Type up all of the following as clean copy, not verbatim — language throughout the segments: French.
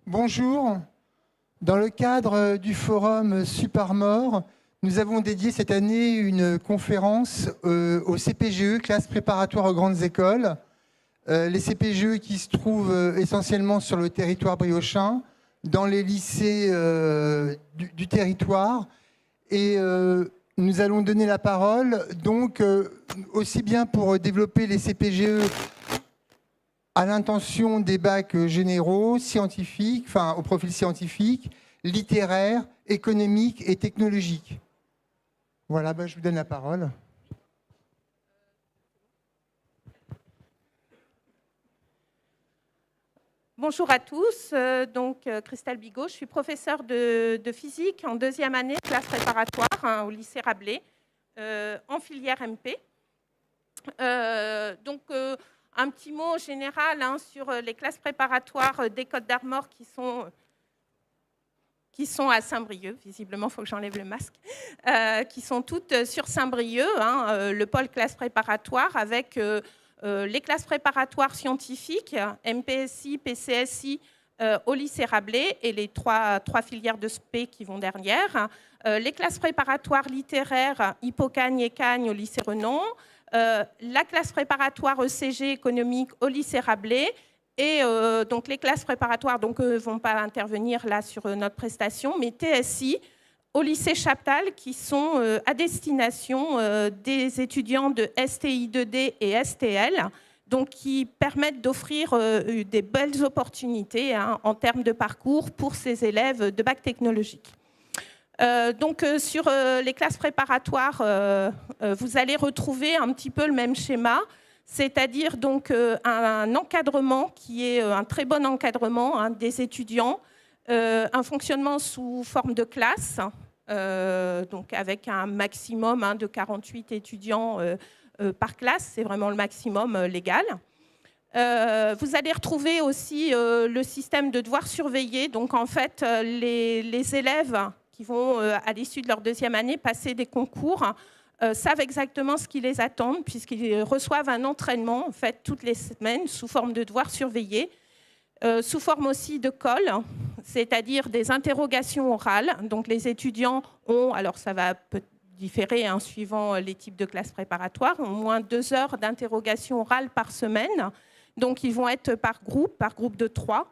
Bonjour. Dans le cadre du forum Supermort, nous avons dédié cette année une conférence au CPGE, classe préparatoire aux grandes écoles. Les CPGE qui se trouvent essentiellement sur le territoire briochin, dans les lycées du territoire. Et nous allons donner la parole, donc, aussi bien pour développer les CPGE à l'intention des bacs généraux, scientifiques, enfin au profil scientifique, littéraire, économique et technologique. Voilà, je vous donne la parole. Bonjour à tous, Christelle Bigot, je suis professeure de physique en deuxième année, classe préparatoire au lycée Rabelais, en filière MP. Un petit mot général sur les classes préparatoires des Côtes d'Armor qui sont à Saint-Brieuc. Visiblement, il faut que j'enlève le masque. Qui sont toutes sur Saint-Brieuc, le pôle classe préparatoire avec les classes préparatoires scientifiques, MPSI, PCSI, au lycée Rabelais et les trois filières de SP qui vont derrière. Les classes préparatoires littéraires, Hippocagne et Cagne au lycée Renon. La classe préparatoire ECG économique au lycée Rabelais et donc les classes préparatoires ne vont pas intervenir là sur notre prestation, mais TSI au lycée Chaptal qui sont à destination des étudiants de STI 2D et STL, donc qui permettent d'offrir des belles opportunités en termes de parcours pour ces élèves de bac technologique. Sur les classes préparatoires, vous allez retrouver un petit peu le même schéma, c'est-à-dire un encadrement qui est un très bon encadrement des étudiants, un fonctionnement sous forme de classe, avec un maximum de 48 étudiants par classe, c'est vraiment le maximum légal. Vous allez retrouver aussi le système de devoirs surveillés, donc en fait les élèves qui vont, à l'issue de leur deuxième année, passer des concours, savent exactement ce qui les attend, puisqu'ils reçoivent un entraînement en fait, toutes les semaines sous forme de devoirs surveillés, sous forme aussi de colle, c'est-à-dire des interrogations orales. Donc les étudiants ont, alors ça va différer suivant les types de classes préparatoires, au moins 2 heures d'interrogation orale par semaine. Donc ils vont être par groupe de 3.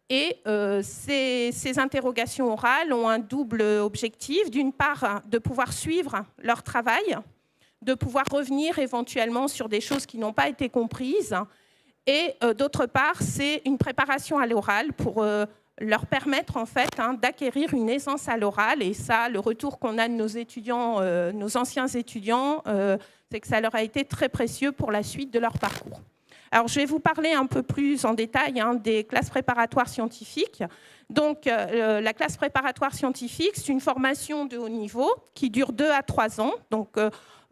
Et ces interrogations orales ont un double objectif. D'une part, de pouvoir suivre leur travail, de pouvoir revenir éventuellement sur des choses qui n'ont pas été comprises. Et d'autre part, c'est une préparation à l'oral pour leur permettre en fait d'acquérir une aisance à l'oral. Et ça, le retour qu'on a de nos étudiants, nos anciens étudiants, c'est que ça leur a été très précieux pour la suite de leur parcours. Alors, je vais vous parler un peu plus en détail des classes préparatoires scientifiques. Donc, la classe préparatoire scientifique, c'est une formation de haut niveau qui dure 2 à 3 ans. Donc,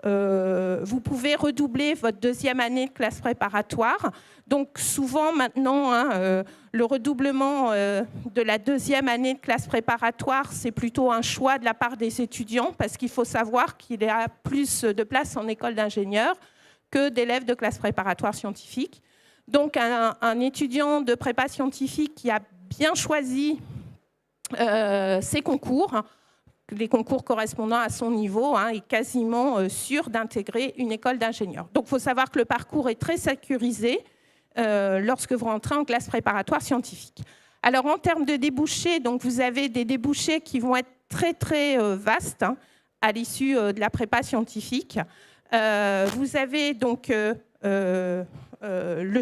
vous pouvez redoubler votre deuxième année de classe préparatoire. Donc, souvent, maintenant, le redoublement de la deuxième année de classe préparatoire, c'est plutôt un choix de la part des étudiants parce qu'il faut savoir qu'il y a plus de places en école d'ingénieur que d'élèves de classe préparatoire scientifique. Donc, un étudiant de prépa scientifique qui a bien choisi ses concours, les concours correspondant à son niveau, est quasiment sûr d'intégrer une école d'ingénieur. Donc, il faut savoir que le parcours est très sécurisé lorsque vous rentrez en classe préparatoire scientifique. Alors, en termes de débouchés, donc, vous avez des débouchés qui vont être très, très vastes à l'issue de la prépa scientifique. Vous avez donc le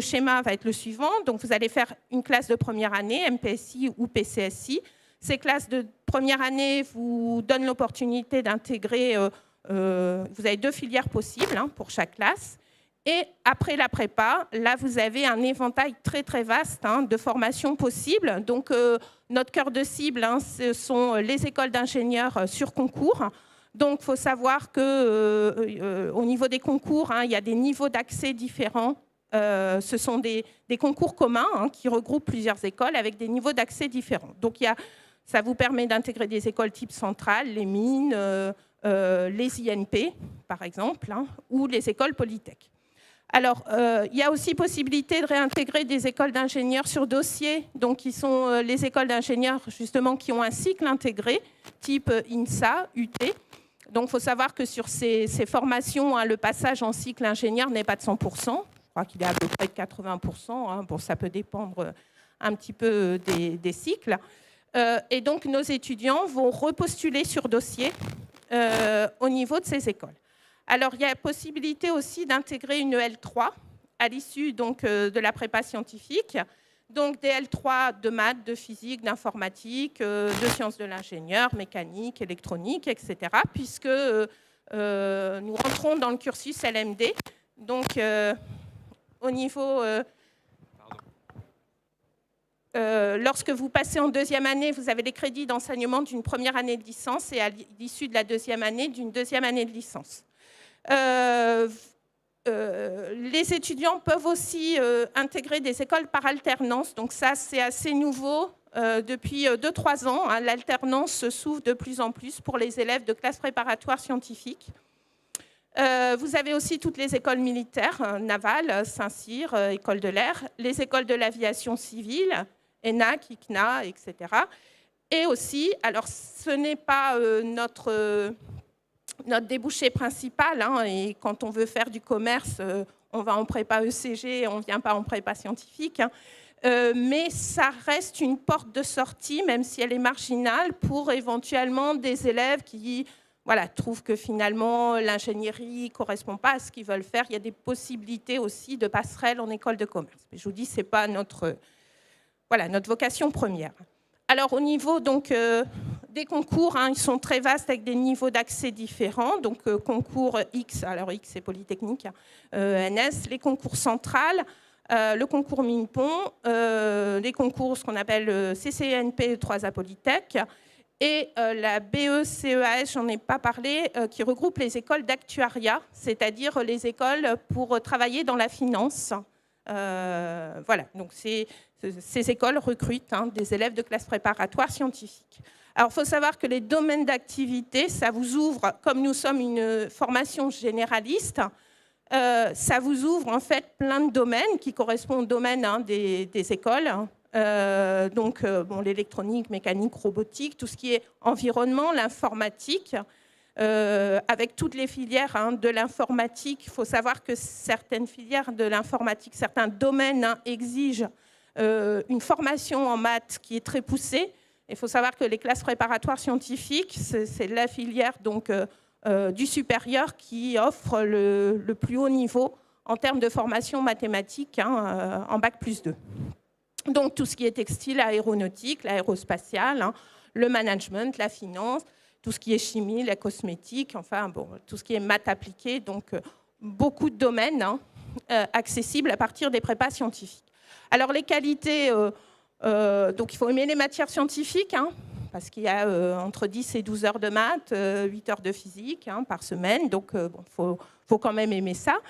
schéma va être le suivant. Donc vous allez faire une classe de première année, MPSI ou PCSI. Ces classes de première année vous donnent l'opportunité d'intégrer. Vous avez 2 filières possibles pour chaque classe. Et après la prépa, là vous avez un éventail très très vaste de formations possibles. Donc notre cœur de cible, ce sont les écoles d'ingénieurs sur concours. Donc, il faut savoir qu'au niveau des concours, il y a des niveaux d'accès différents. Ce sont des concours communs qui regroupent plusieurs écoles avec des niveaux d'accès différents. Donc, ça vous permet d'intégrer des écoles type centrale, les mines, les INP, par exemple, ou les écoles Polytech. Alors, il y a aussi possibilité de réintégrer des écoles d'ingénieurs sur dossier, donc qui sont les écoles d'ingénieurs justement qui ont un cycle intégré, type INSA, UT. Donc, il faut savoir que sur ces formations, hein, le passage en cycle ingénieur n'est pas de 100%. Je crois qu'il est à peu près de 80%. Hein. Bon, ça peut dépendre un petit peu des cycles. Et donc, nos étudiants vont repostuler sur dossier au niveau de ces écoles. Alors, il y a possibilité aussi d'intégrer une L3 à l'issue de la prépa scientifique. Donc, des L3 de maths, de physique, d'informatique, de sciences de l'ingénieur, mécanique, électronique, etc. Puisque nous rentrons dans le cursus LMD. Donc, au niveau... lorsque vous passez en deuxième année, vous avez les crédits d'enseignement d'une première année de licence et à l'issue de la deuxième année, d'une deuxième année de licence. Les étudiants peuvent aussi intégrer des écoles par alternance. Donc ça, c'est assez nouveau. Depuis 2-3 ans, hein, l'alternance s'ouvre de plus en plus pour les élèves de classe préparatoire scientifique. Vous avez aussi toutes les écoles militaires, navales, Saint-Cyr, école de l'air, les écoles de l'aviation civile, ENAC, ICNA, etc. Et aussi, alors ce n'est pas notre débouché principal, hein, et quand on veut faire du commerce, on va en prépa ECG, on ne vient pas en prépa scientifique, hein, mais ça reste une porte de sortie, même si elle est marginale, pour éventuellement des élèves qui trouvent que finalement l'ingénierie ne correspond pas à ce qu'ils veulent faire. Il y a des possibilités aussi de passerelle en école de commerce. Mais je vous dis, ce n'est pas notre vocation première. Alors, au niveau des concours, hein, ils sont très vastes avec des niveaux d'accès différents. Donc, concours X, alors X, c'est Polytechnique, NS, les concours centrales, le concours Minpon, les concours, ce qu'on appelle CCNP 3A Polytech, et la BE-CEAS, j'en ai pas parlé, qui regroupe les écoles d'actuariat, c'est-à-dire les écoles pour travailler dans la finance. Donc ces écoles recrutent des élèves de classe préparatoire scientifique. Alors, il faut savoir que les domaines d'activité, ça vous ouvre, comme nous sommes une formation généraliste, ça vous ouvre en fait plein de domaines qui correspondent aux domaines des écoles. L'électronique, mécanique, robotique, tout ce qui est environnement, l'informatique, avec toutes les filières de l'informatique. Il faut savoir que certaines filières de l'informatique, certains domaines exigent une formation en maths qui est très poussée. Il faut savoir que les classes préparatoires scientifiques, c'est la filière du supérieur qui offre le plus haut niveau en termes de formation mathématique en Bac+2. Donc, tout ce qui est textile, aéronautique, l'aérospatiale, le management, la finance, tout ce qui est chimie, la cosmétique, tout ce qui est maths appliquées. Donc, beaucoup de domaines accessibles à partir des prépas scientifiques. Alors, les qualités, donc il faut aimer les matières scientifiques, parce qu'il y a entre 10 et 12 heures de maths, 8 heures de physique par semaine. Donc, faut quand même aimer ça.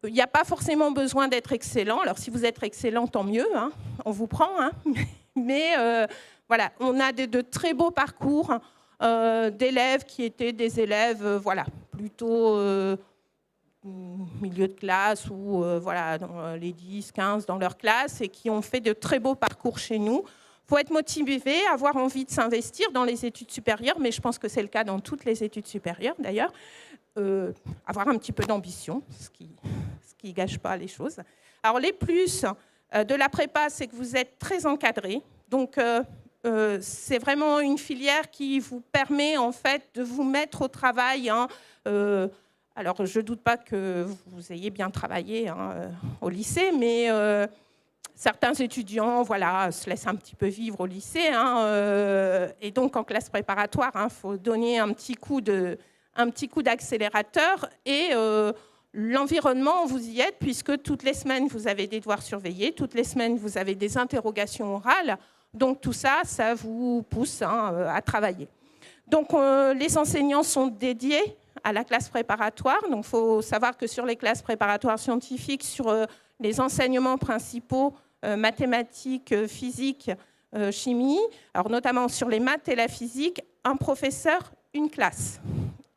Il n'y a pas forcément besoin d'être excellent. Alors, si vous êtes excellent, tant mieux, on vous prend. Mais on a de très beaux parcours d'élèves qui étaient des élèves plutôt milieu de classe ou dans les 10, 15 dans leur classe et qui ont fait de très beaux parcours chez nous. Il faut être motivé, avoir envie de s'investir dans les études supérieures, mais je pense que c'est le cas dans toutes les études supérieures d'ailleurs. Avoir un petit peu d'ambition, ce qui ne gâche pas les choses. Alors, les plus de la prépa, c'est que vous êtes très encadré. Donc, c'est vraiment une filière qui vous permet en fait de vous mettre au travail. Alors, je ne doute pas que vous ayez bien travaillé au lycée, mais certains étudiants se laissent un petit peu vivre au lycée. Et donc, en classe préparatoire, faut donner un petit coup d'accélérateur et l'environnement, vous y êtes, puisque toutes les semaines, vous avez des devoirs surveillés, toutes les semaines, vous avez des interrogations orales. Donc, tout ça, ça vous pousse à travailler. Donc, les enseignants sont dédiés à la classe préparatoire. Donc, il faut savoir que sur les classes préparatoires scientifiques, sur les enseignements principaux, mathématiques, physique, chimie, alors notamment sur les maths et la physique, un professeur, une classe.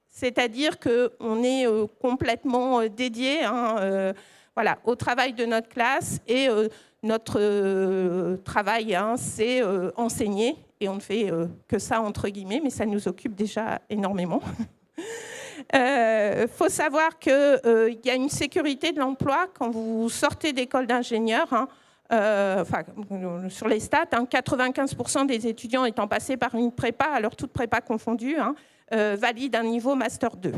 C'est-à-dire qu'on est complètement dédié voilà, au travail de notre classe. Et notre travail, hein, c'est enseigner. Et on ne fait que ça, entre guillemets, mais ça nous occupe déjà énormément. Faut savoir qu'il y a une sécurité de l'emploi quand vous sortez d'école d'ingénieur. Hein, sur les stats, hein, 95% des étudiants étant passés par une prépa, alors toute prépa confondue, hein, valident un niveau Master 2.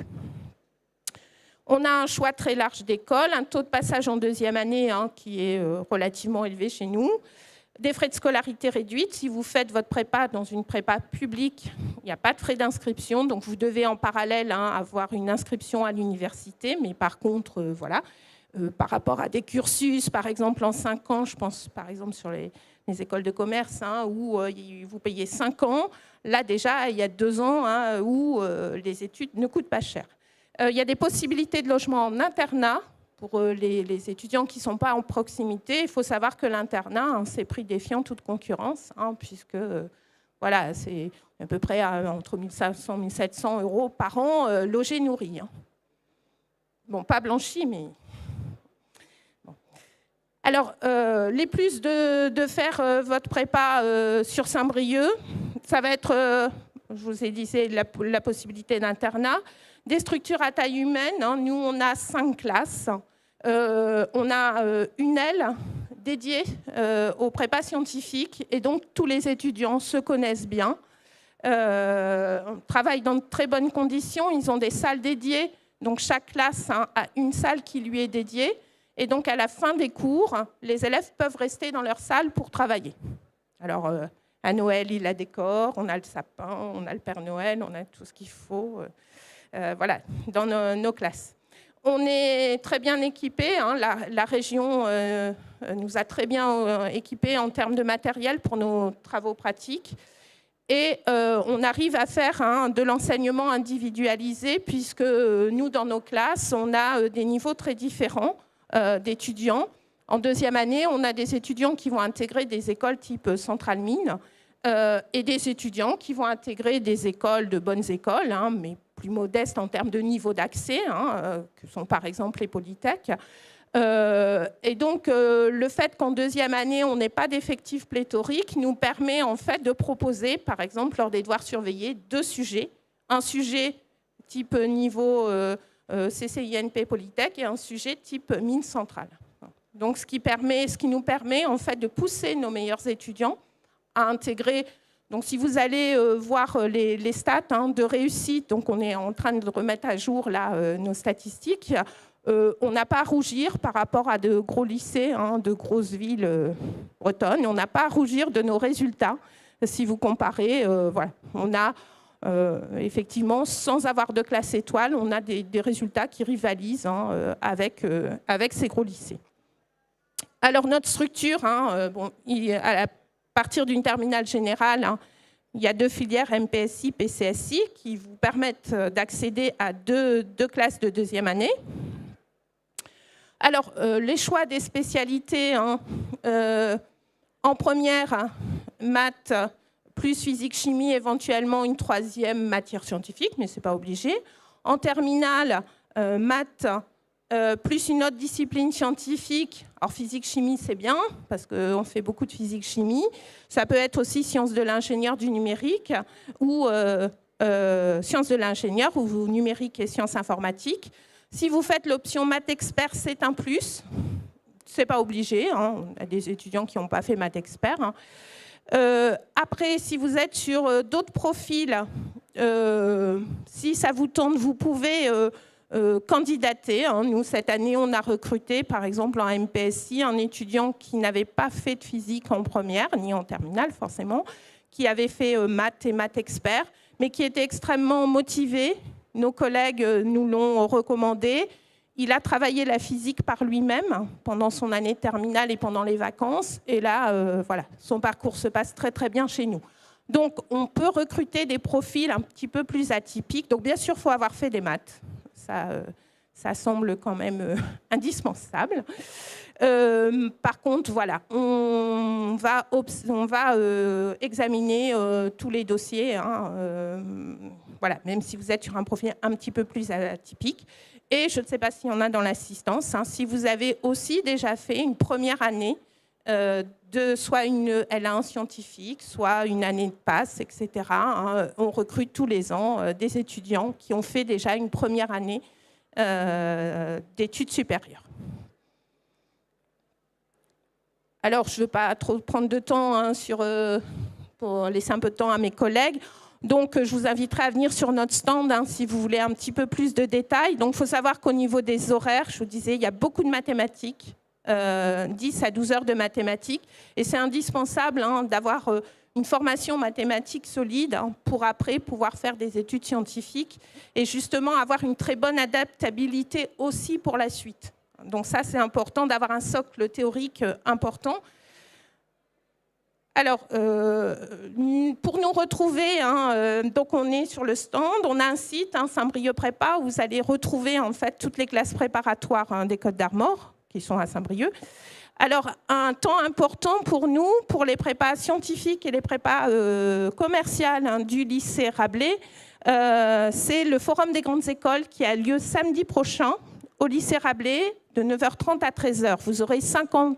On a un choix très large d'écoles, un taux de passage en deuxième année hein, qui est relativement élevé chez nous, des frais de scolarité réduits. Si vous faites votre prépa dans une prépa publique, il n'y a pas de frais d'inscription, donc vous devez en parallèle hein, avoir une inscription à l'université, mais par contre, voilà. Par rapport à des cursus, par exemple en 5 ans, je pense par exemple sur les écoles de commerce, hein, où vous payez 5 ans. Là déjà, il y a 2 ans hein, où les études ne coûtent pas cher. Il y a des possibilités de logement en internat pour les étudiants qui ne sont pas en proximité. Il faut savoir que l'internat, hein, c'est prix défiant toute concurrence, hein, puisque voilà, c'est à peu près entre 1 500 et 1 700 € par an, logé, nourri. Hein. Bon, pas blanchi, mais... Alors, les plus de faire votre prépa sur Saint-Brieuc, ça va être, je vous ai dit, c'est la possibilité d'internat. Des structures à taille humaine, hein, nous on a 5 classes. On a une aile dédiée aux prépas scientifiques et donc tous les étudiants se connaissent bien. On travaille dans de très bonnes conditions, ils ont des salles dédiées, donc chaque classe hein, a une salle qui lui est dédiée. Et donc, à la fin des cours, les élèves peuvent rester dans leur salle pour travailler. Alors, à Noël, il y a des décors, on a le sapin, on a le Père Noël, on a tout ce qu'il faut voilà, dans nos classes. On est très bien équipés. Hein, la région nous a très bien équipés en termes de matériel pour nos travaux pratiques. Et on arrive à faire hein, de l'enseignement individualisé, puisque nous, dans nos classes, on a des niveaux très différents. D'étudiants. En deuxième année, on a des étudiants qui vont intégrer des écoles type Centrale Mine et des étudiants qui vont intégrer des écoles, de bonnes écoles, hein, mais plus modestes en termes de niveau d'accès, hein, que sont par exemple les polytechs. Et donc, le fait qu'en deuxième année, on n'ait pas d'effectifs pléthoriques nous permet en fait de proposer, par exemple, lors des devoirs surveillés, 2 sujets. Un sujet type niveau... CCINP Polytech et un sujet type mine centrale. Donc, ce qui nous permet en fait de pousser nos meilleurs étudiants à intégrer. Donc, si vous allez voir les stats hein, de réussite, donc on est en train de remettre à jour là, nos statistiques, on n'a pas à rougir par rapport à de gros lycées, hein, de grosses villes bretonnes. On n'a pas à rougir de nos résultats. Si vous comparez, voilà, on a effectivement, sans avoir de classe étoile, on a des résultats qui rivalisent hein, avec ces gros lycées. Alors, notre structure, hein, bon, à partir d'une terminale générale, hein, il y a 2 filières, MPSI, PCSI, qui vous permettent d'accéder à deux classes de deuxième année. Alors, les choix des spécialités, hein, en première, maths, plus physique-chimie, éventuellement une 3e matière scientifique, mais ce n'est pas obligé. En terminale, maths, plus une autre discipline scientifique. Alors physique-chimie, c'est bien, parce qu'on fait beaucoup de physique-chimie. Ça peut être aussi sciences de l'ingénieur du numérique, ou sciences de l'ingénieur, ou numérique et sciences informatiques. Si vous faites l'option maths expert, c'est un plus. Ce n'est pas obligé, hein. On a des étudiants qui n'ont pas fait maths expert. Hein. Après, si vous êtes sur d'autres profils, si ça vous tente, vous pouvez candidater. Hein. Nous, cette année, on a recruté, par exemple, en MPSI, un étudiant qui n'avait pas fait de physique en première, ni en terminale, forcément, qui avait fait maths et maths expert, mais qui était extrêmement motivé. Nos collègues nous l'ont recommandé. Il a travaillé la physique par lui-même pendant son année de terminale et pendant les vacances. Et là, voilà, son parcours se passe très, très bien chez nous. Donc, on peut recruter des profils un petit peu plus atypiques. Donc, bien sûr, il faut avoir fait des maths. Ça semble quand même indispensable. Par contre, voilà, on va examiner tous les dossiers, hein, voilà, même si vous êtes sur un profil un petit peu plus atypique. Et je ne sais pas s'il y en a dans l'assistance, hein, si vous avez aussi déjà fait une première année de soit une L1 scientifique, soit une année de passe, etc. Hein. On recrute tous les ans des étudiants qui ont fait déjà une première année d'études supérieures. Alors, je ne veux pas trop prendre de temps hein, pour laisser un peu de temps à mes collègues. Donc, je vous inviterai à venir sur notre stand hein, si vous voulez un petit peu plus de détails. Donc, il faut savoir qu'au niveau des horaires, je vous disais, il y a beaucoup de mathématiques, 10 à 12 heures de mathématiques. Et c'est indispensable hein, d'avoir une formation mathématique solide hein, pour après pouvoir faire des études scientifiques et justement avoir une très bonne adaptabilité aussi pour la suite. Donc ça, c'est important d'avoir un socle théorique important. Alors, pour nous retrouver, hein, donc on est sur le stand, on a un site, hein, Saint-Brieuc Prépa, où vous allez retrouver en fait toutes les classes préparatoires hein, des Côtes d'Armor, qui sont à Saint-Brieuc. Alors, un temps important pour nous, pour les prépas scientifiques et les prépas commerciales hein, du lycée Rabelais, c'est le Forum des grandes écoles qui a lieu samedi prochain au lycée Rabelais, de 9h30 à 13h. Vous aurez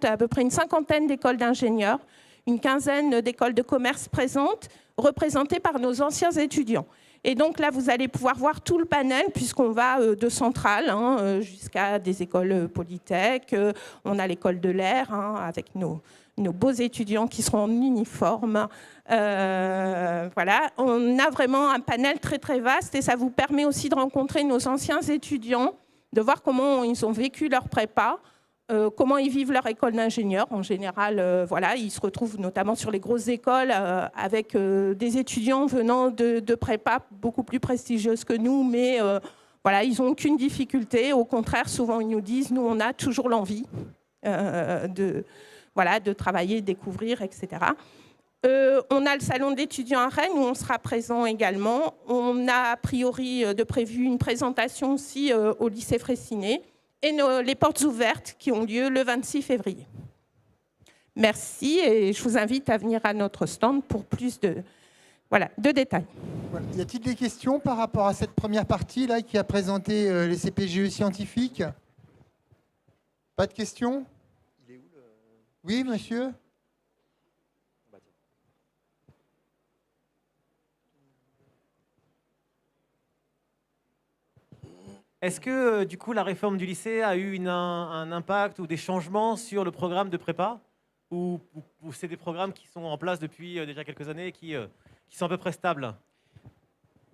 à peu près une cinquantaine d'écoles d'ingénieurs, une quinzaine d'écoles de commerce présentes, représentées par nos anciens étudiants. Et donc là, vous allez pouvoir voir tout le panel, puisqu'on va de Centrale hein, jusqu'à des écoles Polytech. On a l'école de l'air, hein, avec nos beaux étudiants qui seront en uniforme. Voilà. On a vraiment un panel très, très vaste, et ça vous permet aussi de rencontrer nos anciens étudiants, de voir comment ils ont vécu leur prépa, comment ils vivent leur école d'ingénieur. En général, voilà, ils se retrouvent notamment sur les grosses écoles avec des étudiants venant de prépa beaucoup plus prestigieuses que nous, mais voilà, ils n'ont aucune difficulté. Au contraire, souvent, ils nous disent, nous, on a toujours l'envie de travailler, de découvrir, etc. On a le salon d'étudiants à Rennes où on sera présent également. On a a priori de prévu une présentation aussi au lycée Fraissinet et les portes ouvertes qui ont lieu le 26 février. Merci et je vous invite à venir à notre stand pour plus de détails. Voilà. Y a-t-il des questions par rapport à cette première partie là qui a présenté les CPGE scientifiques? Pas de questions? Il est où le... Oui, monsieur? Est-ce que, du coup, la réforme du lycée a eu un impact ou des changements sur le programme de prépa? Ou c'est des programmes qui sont en place depuis déjà quelques années et qui sont à peu près stables?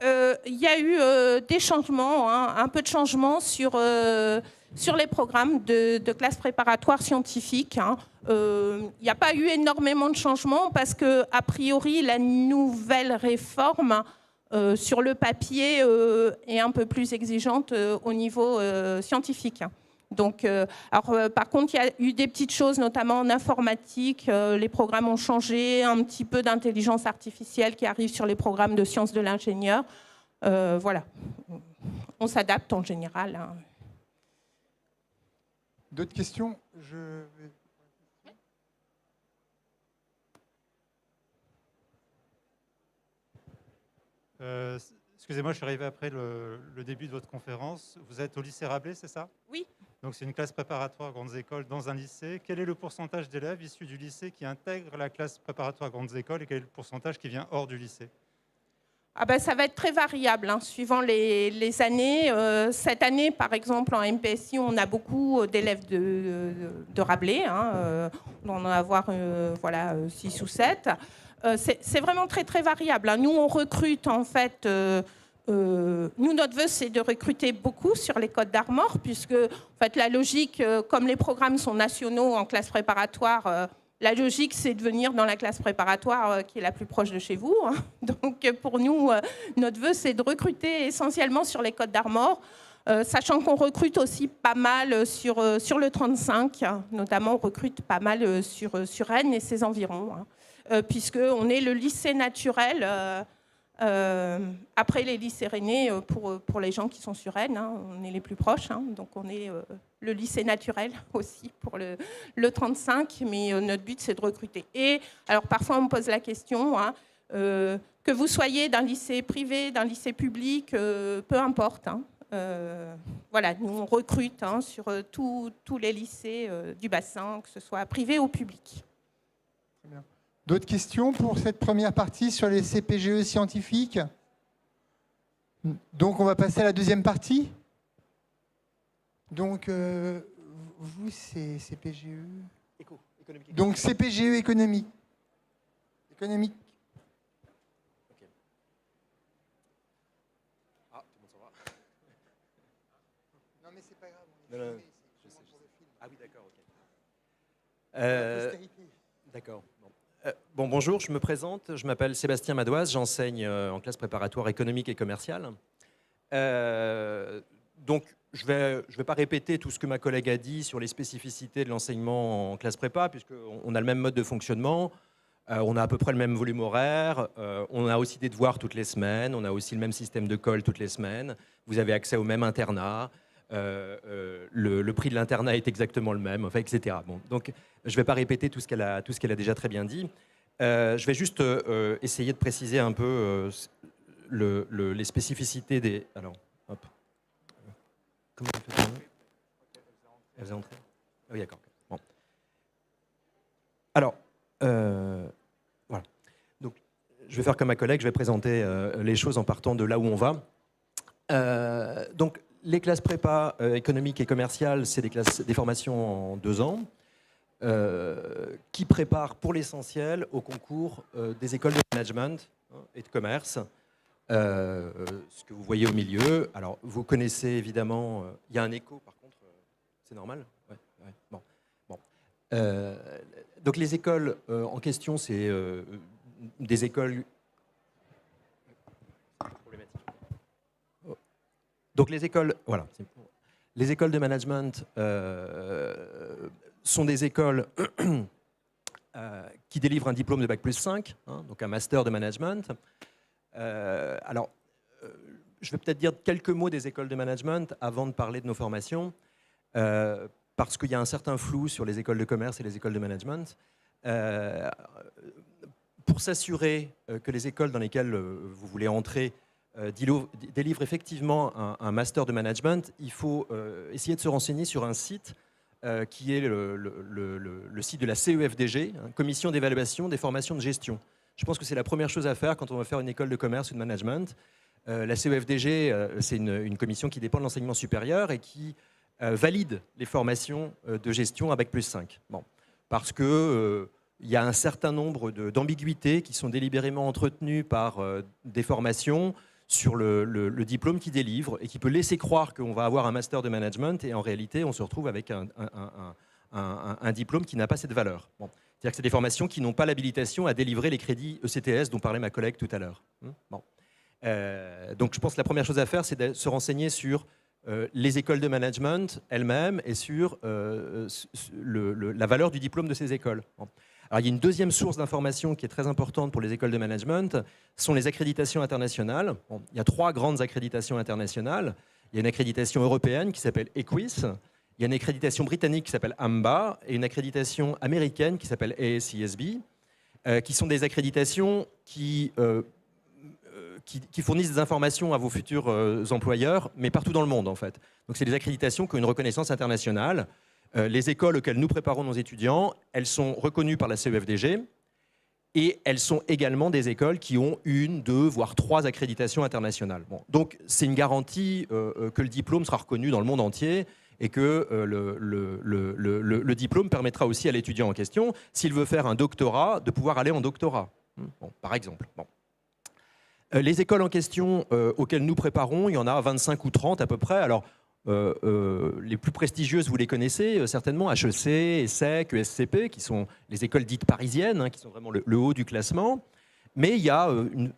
Il y a eu des changements, hein, un peu de changements sur les programmes de classe préparatoire scientifique. Hein. Il n'y a pas eu énormément de changements parce que, a priori, la nouvelle réforme sur le papier est un peu plus exigeante au niveau scientifique. Donc, par contre, il y a eu des petites choses, notamment en informatique. Les programmes ont changé, un petit peu d'intelligence artificielle qui arrive sur les programmes de sciences de l'ingénieur. Voilà, on s'adapte en général. Hein. D'autres questions? Excusez-moi, je suis arrivé après le début de votre conférence. Vous êtes au lycée Rabelais, c'est ça? Oui. Donc c'est une classe préparatoire grandes écoles dans un lycée. Quel est le pourcentage d'élèves issus du lycée qui intègrent la classe préparatoire grandes écoles et quel est le pourcentage qui vient hors du lycée? Ça va être très variable, hein, suivant les années. Cette année, par exemple, en MPSI, on a beaucoup d'élèves de Rabelais. Hein, on en va avoir 6 ou 7. C'est vraiment très, très variable. Hein. Nous, on recrute, en fait... nous, notre vœu, c'est de recruter beaucoup sur les Côtes d'Armor, puisque en fait, la logique, comme les programmes sont nationaux en classe préparatoire, la logique, c'est de venir dans la classe préparatoire qui est la plus proche de chez vous. Hein. Donc, pour nous, notre vœu, c'est de recruter essentiellement sur les Côtes d'Armor, sachant qu'on recrute aussi pas mal sur le 35, notamment on recrute pas mal sur Rennes et ses environs, hein, puisqu'on est le lycée naturel... après les lycées rennais, pour les gens qui sont sur Rennes, hein, on est les plus proches, hein, donc on est le lycée naturel aussi pour le 35, mais notre but c'est de recruter. Et alors parfois on me pose la question, hein, que vous soyez d'un lycée privé, d'un lycée public, peu importe, hein, Voilà, nous on recrute sur tous les lycées du bassin, que ce soit privé ou public. Très bien. D'autres questions pour cette première partie sur les CPGE scientifiques? Donc, on va passer à la deuxième partie. Donc, vous, c'est CPGE. Donc, CPGE économique. Économique. Okay. Ah, tout le monde s'en va. Non, mais c'est pas grave. Non, je sais. Ah oui, d'accord, ok. D'accord. Bon, bonjour, je me présente. Je m'appelle Sébastien Madoise. J'enseigne en classe préparatoire économique et commerciale. Donc, je vais pas répéter tout ce que ma collègue a dit sur les spécificités de l'enseignement en classe prépa, puisqu'on a le même mode de fonctionnement, on a à peu près le même volume horaire, on a aussi des devoirs toutes les semaines, on a aussi le même système de colle toutes les semaines, vous avez accès au même internat, le prix de l'internat est exactement le même, enfin, etc. Bon, donc, je ne vais pas répéter tout ce qu'elle a déjà très bien dit. Je vais juste essayer de préciser un peu les spécificités des... Alors, hop. Comment on fait ça ? Elle faisait entrer ? Ah oui, d'accord. Bon. Alors, voilà. Donc, je vais faire comme ma collègue, je vais présenter les choses en partant de là où on va. Donc, les classes prépa économiques et commerciales, c'est des formations en 2 ans qui préparent pour l'essentiel au concours des écoles de management et de commerce. Ce que vous voyez au milieu. Alors, vous connaissez évidemment... Il y a un écho, par contre. C'est normal ? Ouais, ouais, bon. Donc, les écoles en question, c'est des écoles... Donc, les écoles... Voilà. Les écoles de management sont des écoles qui délivrent un diplôme de Bac+5, donc un master de management. Alors, je vais peut-être dire quelques mots des écoles de management avant de parler de nos formations, parce qu'il y a un certain flou sur les écoles de commerce et les écoles de management. Pour s'assurer que les écoles dans lesquelles vous voulez entrer délivrent effectivement un master de management, il faut essayer de se renseigner sur un site qui est le site de la CEFDG, Commission d'évaluation des formations de gestion. Je pense que c'est la première chose à faire quand on va faire une école de commerce ou de management. La CEFDG, c'est une commission qui dépend de l'enseignement supérieur et qui valide les formations de gestion à Bac+5. Bon. Parce qu'il y a un certain nombre d'ambiguïtés qui sont délibérément entretenues par des formations sur le diplôme qu'ils délivrent et qui peut laisser croire qu'on va avoir un master de management et en réalité, on se retrouve avec un diplôme qui n'a pas cette valeur. Bon. C'est-à-dire que c'est des formations qui n'ont pas l'habilitation à délivrer les crédits ECTS dont parlait ma collègue tout à l'heure. Bon. Donc je pense que la première chose à faire, c'est de se renseigner sur les écoles de management elles-mêmes et sur la valeur du diplôme de ces écoles. Bon. Alors, il y a une deuxième source d'information qui est très importante pour les écoles de management, ce sont les accréditations internationales. Bon, il y a 3 grandes accréditations internationales. Il y a une accréditation européenne qui s'appelle EQUIS. Il y a une accréditation britannique qui s'appelle AMBA et une accréditation américaine qui s'appelle ASCSB, qui sont des accréditations qui fournissent des informations à vos futurs employeurs, mais partout dans le monde, en fait. Donc, c'est des accréditations qui ont une reconnaissance internationale. Les écoles auxquelles nous préparons nos étudiants, elles sont reconnues par la CEFDG et elles sont également des écoles qui ont 1, 2, voire 3 accréditations internationales. Bon, donc, c'est une garantie que le diplôme sera reconnu dans le monde entier et que le diplôme permettra aussi à l'étudiant en question, s'il veut faire un doctorat, de pouvoir aller en doctorat, bon, par exemple. Bon. Les écoles en question auxquelles nous préparons, il y en a 25 ou 30 à peu près. Alors, les plus prestigieuses, vous les connaissez certainement, HEC, ESSEC, ESCP, qui sont les écoles dites parisiennes, qui sont vraiment le haut du classement. Mais il y a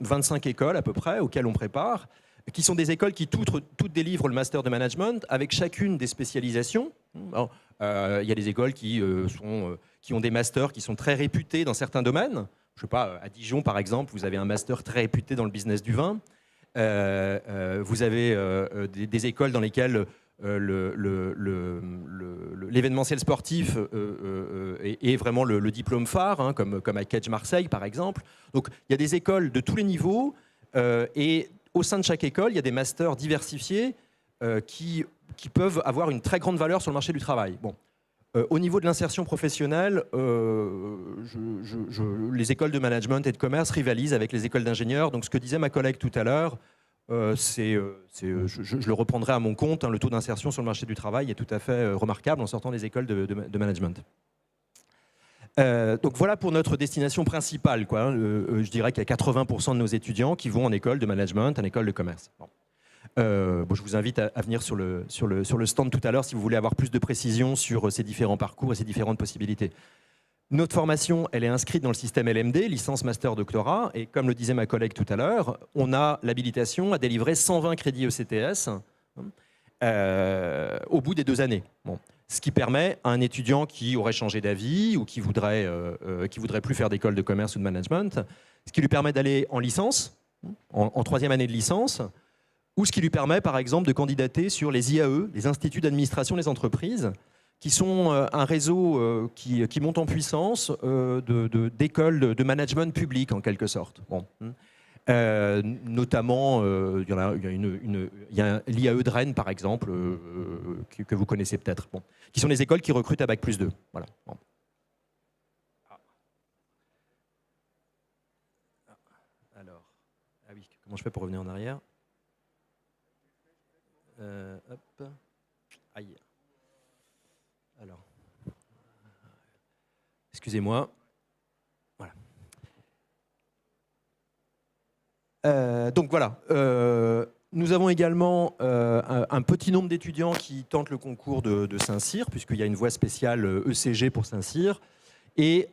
25 écoles à peu près auxquelles on prépare, qui sont des écoles qui toutes délivrent le master de management avec chacune des spécialisations. Alors, il y a des écoles qui ont des masters qui sont très réputés dans certains domaines. Je ne sais pas, à Dijon par exemple, vous avez un master très réputé dans le business du vin. Vous avez des écoles dans lesquelles l'événementiel sportif est vraiment le diplôme phare, comme à Kedge Marseille par exemple. Donc il y a des écoles de tous les niveaux et au sein de chaque école, il y a des masters diversifiés qui peuvent avoir une très grande valeur sur le marché du travail. Bon. Au niveau de l'insertion professionnelle, les écoles de management et de commerce rivalisent avec les écoles d'ingénieurs. Donc ce que disait ma collègue tout à l'heure, je le reprendrai à mon compte, hein, le taux d'insertion sur le marché du travail est tout à fait remarquable en sortant des écoles de management. Donc voilà pour notre destination principale, quoi, hein. Je dirais qu'il y a 80% de nos étudiants qui vont en école de management, en école de commerce. Bon. Je vous invite à venir sur le stand tout à l'heure si vous voulez avoir plus de précisions sur ces différents parcours et ces différentes possibilités. Notre formation, elle est inscrite dans le système LMD, licence, master, doctorat, et comme le disait ma collègue tout à l'heure, on a l'habilitation à délivrer 120 crédits ECTS au bout des 2 années. Bon. Ce qui permet à un étudiant qui aurait changé d'avis ou qui voudrait plus faire d'école de commerce ou de management, ce qui lui permet d'aller en licence, en 3e année de licence, ou ce qui lui permet par exemple de candidater sur les IAE, les instituts d'administration des entreprises, qui sont un réseau qui monte en puissance d'écoles de management public en quelque sorte. Bon. Notamment, il y a l'IAE de Rennes par exemple, que vous connaissez peut-être, bon, qui sont des écoles qui recrutent à Bac+2. Voilà. Bon. Alors, ah oui, comment je fais pour revenir en arrière? Hop. Aïe. Alors, excusez-moi. Voilà. Donc voilà. Nous avons également un petit nombre d'étudiants qui tentent le concours de Saint-Cyr, puisqu'il y a une voie spéciale ECG pour Saint-Cyr. Et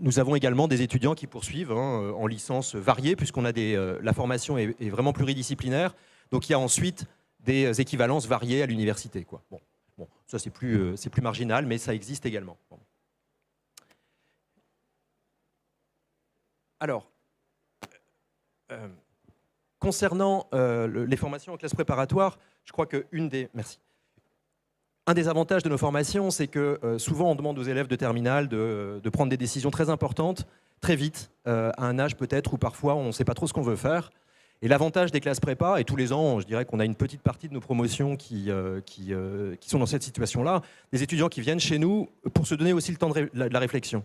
nous avons également des étudiants qui poursuivent en licence variée, puisqu'on a la formation est vraiment pluridisciplinaire. Donc il y a ensuite des équivalences variées à l'université, quoi. Bon, ça c'est plus marginal, mais ça existe également. Bon. Alors, concernant les formations en classe préparatoire, je crois que un des avantages de nos formations, c'est que souvent on demande aux élèves de terminale de prendre des décisions très importantes, très vite, à un âge peut-être où parfois on ne sait pas trop ce qu'on veut faire. Et l'avantage des classes prépa, et tous les ans, je dirais qu'on a une petite partie de nos promotions qui sont dans cette situation-là, des étudiants qui viennent chez nous pour se donner aussi le temps de la réflexion,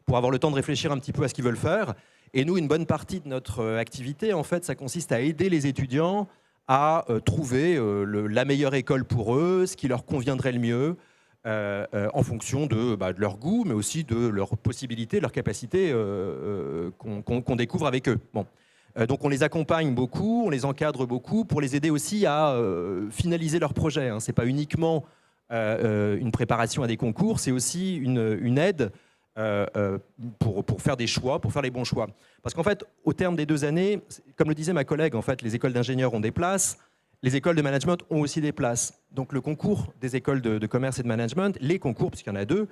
pour avoir le temps de réfléchir un petit peu à ce qu'ils veulent faire. Et nous, une bonne partie de notre activité, en fait, ça consiste à aider les étudiants à trouver la meilleure école pour eux, ce qui leur conviendrait le mieux, en fonction de leur goût, mais aussi de leurs possibilités, de leurs capacités qu'on découvre avec eux. Bon. Donc on les accompagne beaucoup, on les encadre beaucoup pour les aider aussi à finaliser leur projet. Ce n'est pas uniquement une préparation à des concours, c'est aussi une aide pour faire des choix, pour faire les bons choix. Parce qu'en fait, au terme des 2 années, comme le disait ma collègue, en fait, les écoles d'ingénieurs ont des places, les écoles de management ont aussi des places. Donc le concours des écoles de commerce et de management, les concours, puisqu'il y en a 2,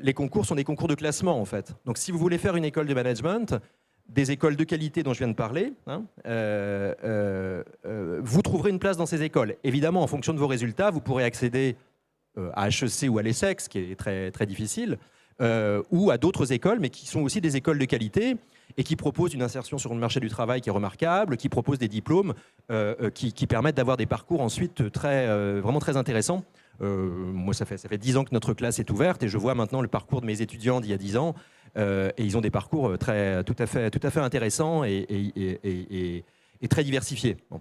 les concours sont des concours de classement en fait. Donc si vous voulez faire une école de management, des écoles de qualité dont je viens de parler, vous trouverez une place dans ces écoles. Évidemment, en fonction de vos résultats, vous pourrez accéder à HEC ou à l'ESSEC, ce qui est très, très difficile, ou à d'autres écoles, mais qui sont aussi des écoles de qualité et qui proposent une insertion sur le marché du travail qui est remarquable, qui proposent des diplômes qui permettent d'avoir des parcours ensuite vraiment très intéressants. Moi, ça fait 10 ans que notre classe est ouverte et je vois maintenant le parcours de mes étudiants d'il y a 10 ans et ils ont des parcours tout à fait intéressants et très diversifiés. Bon.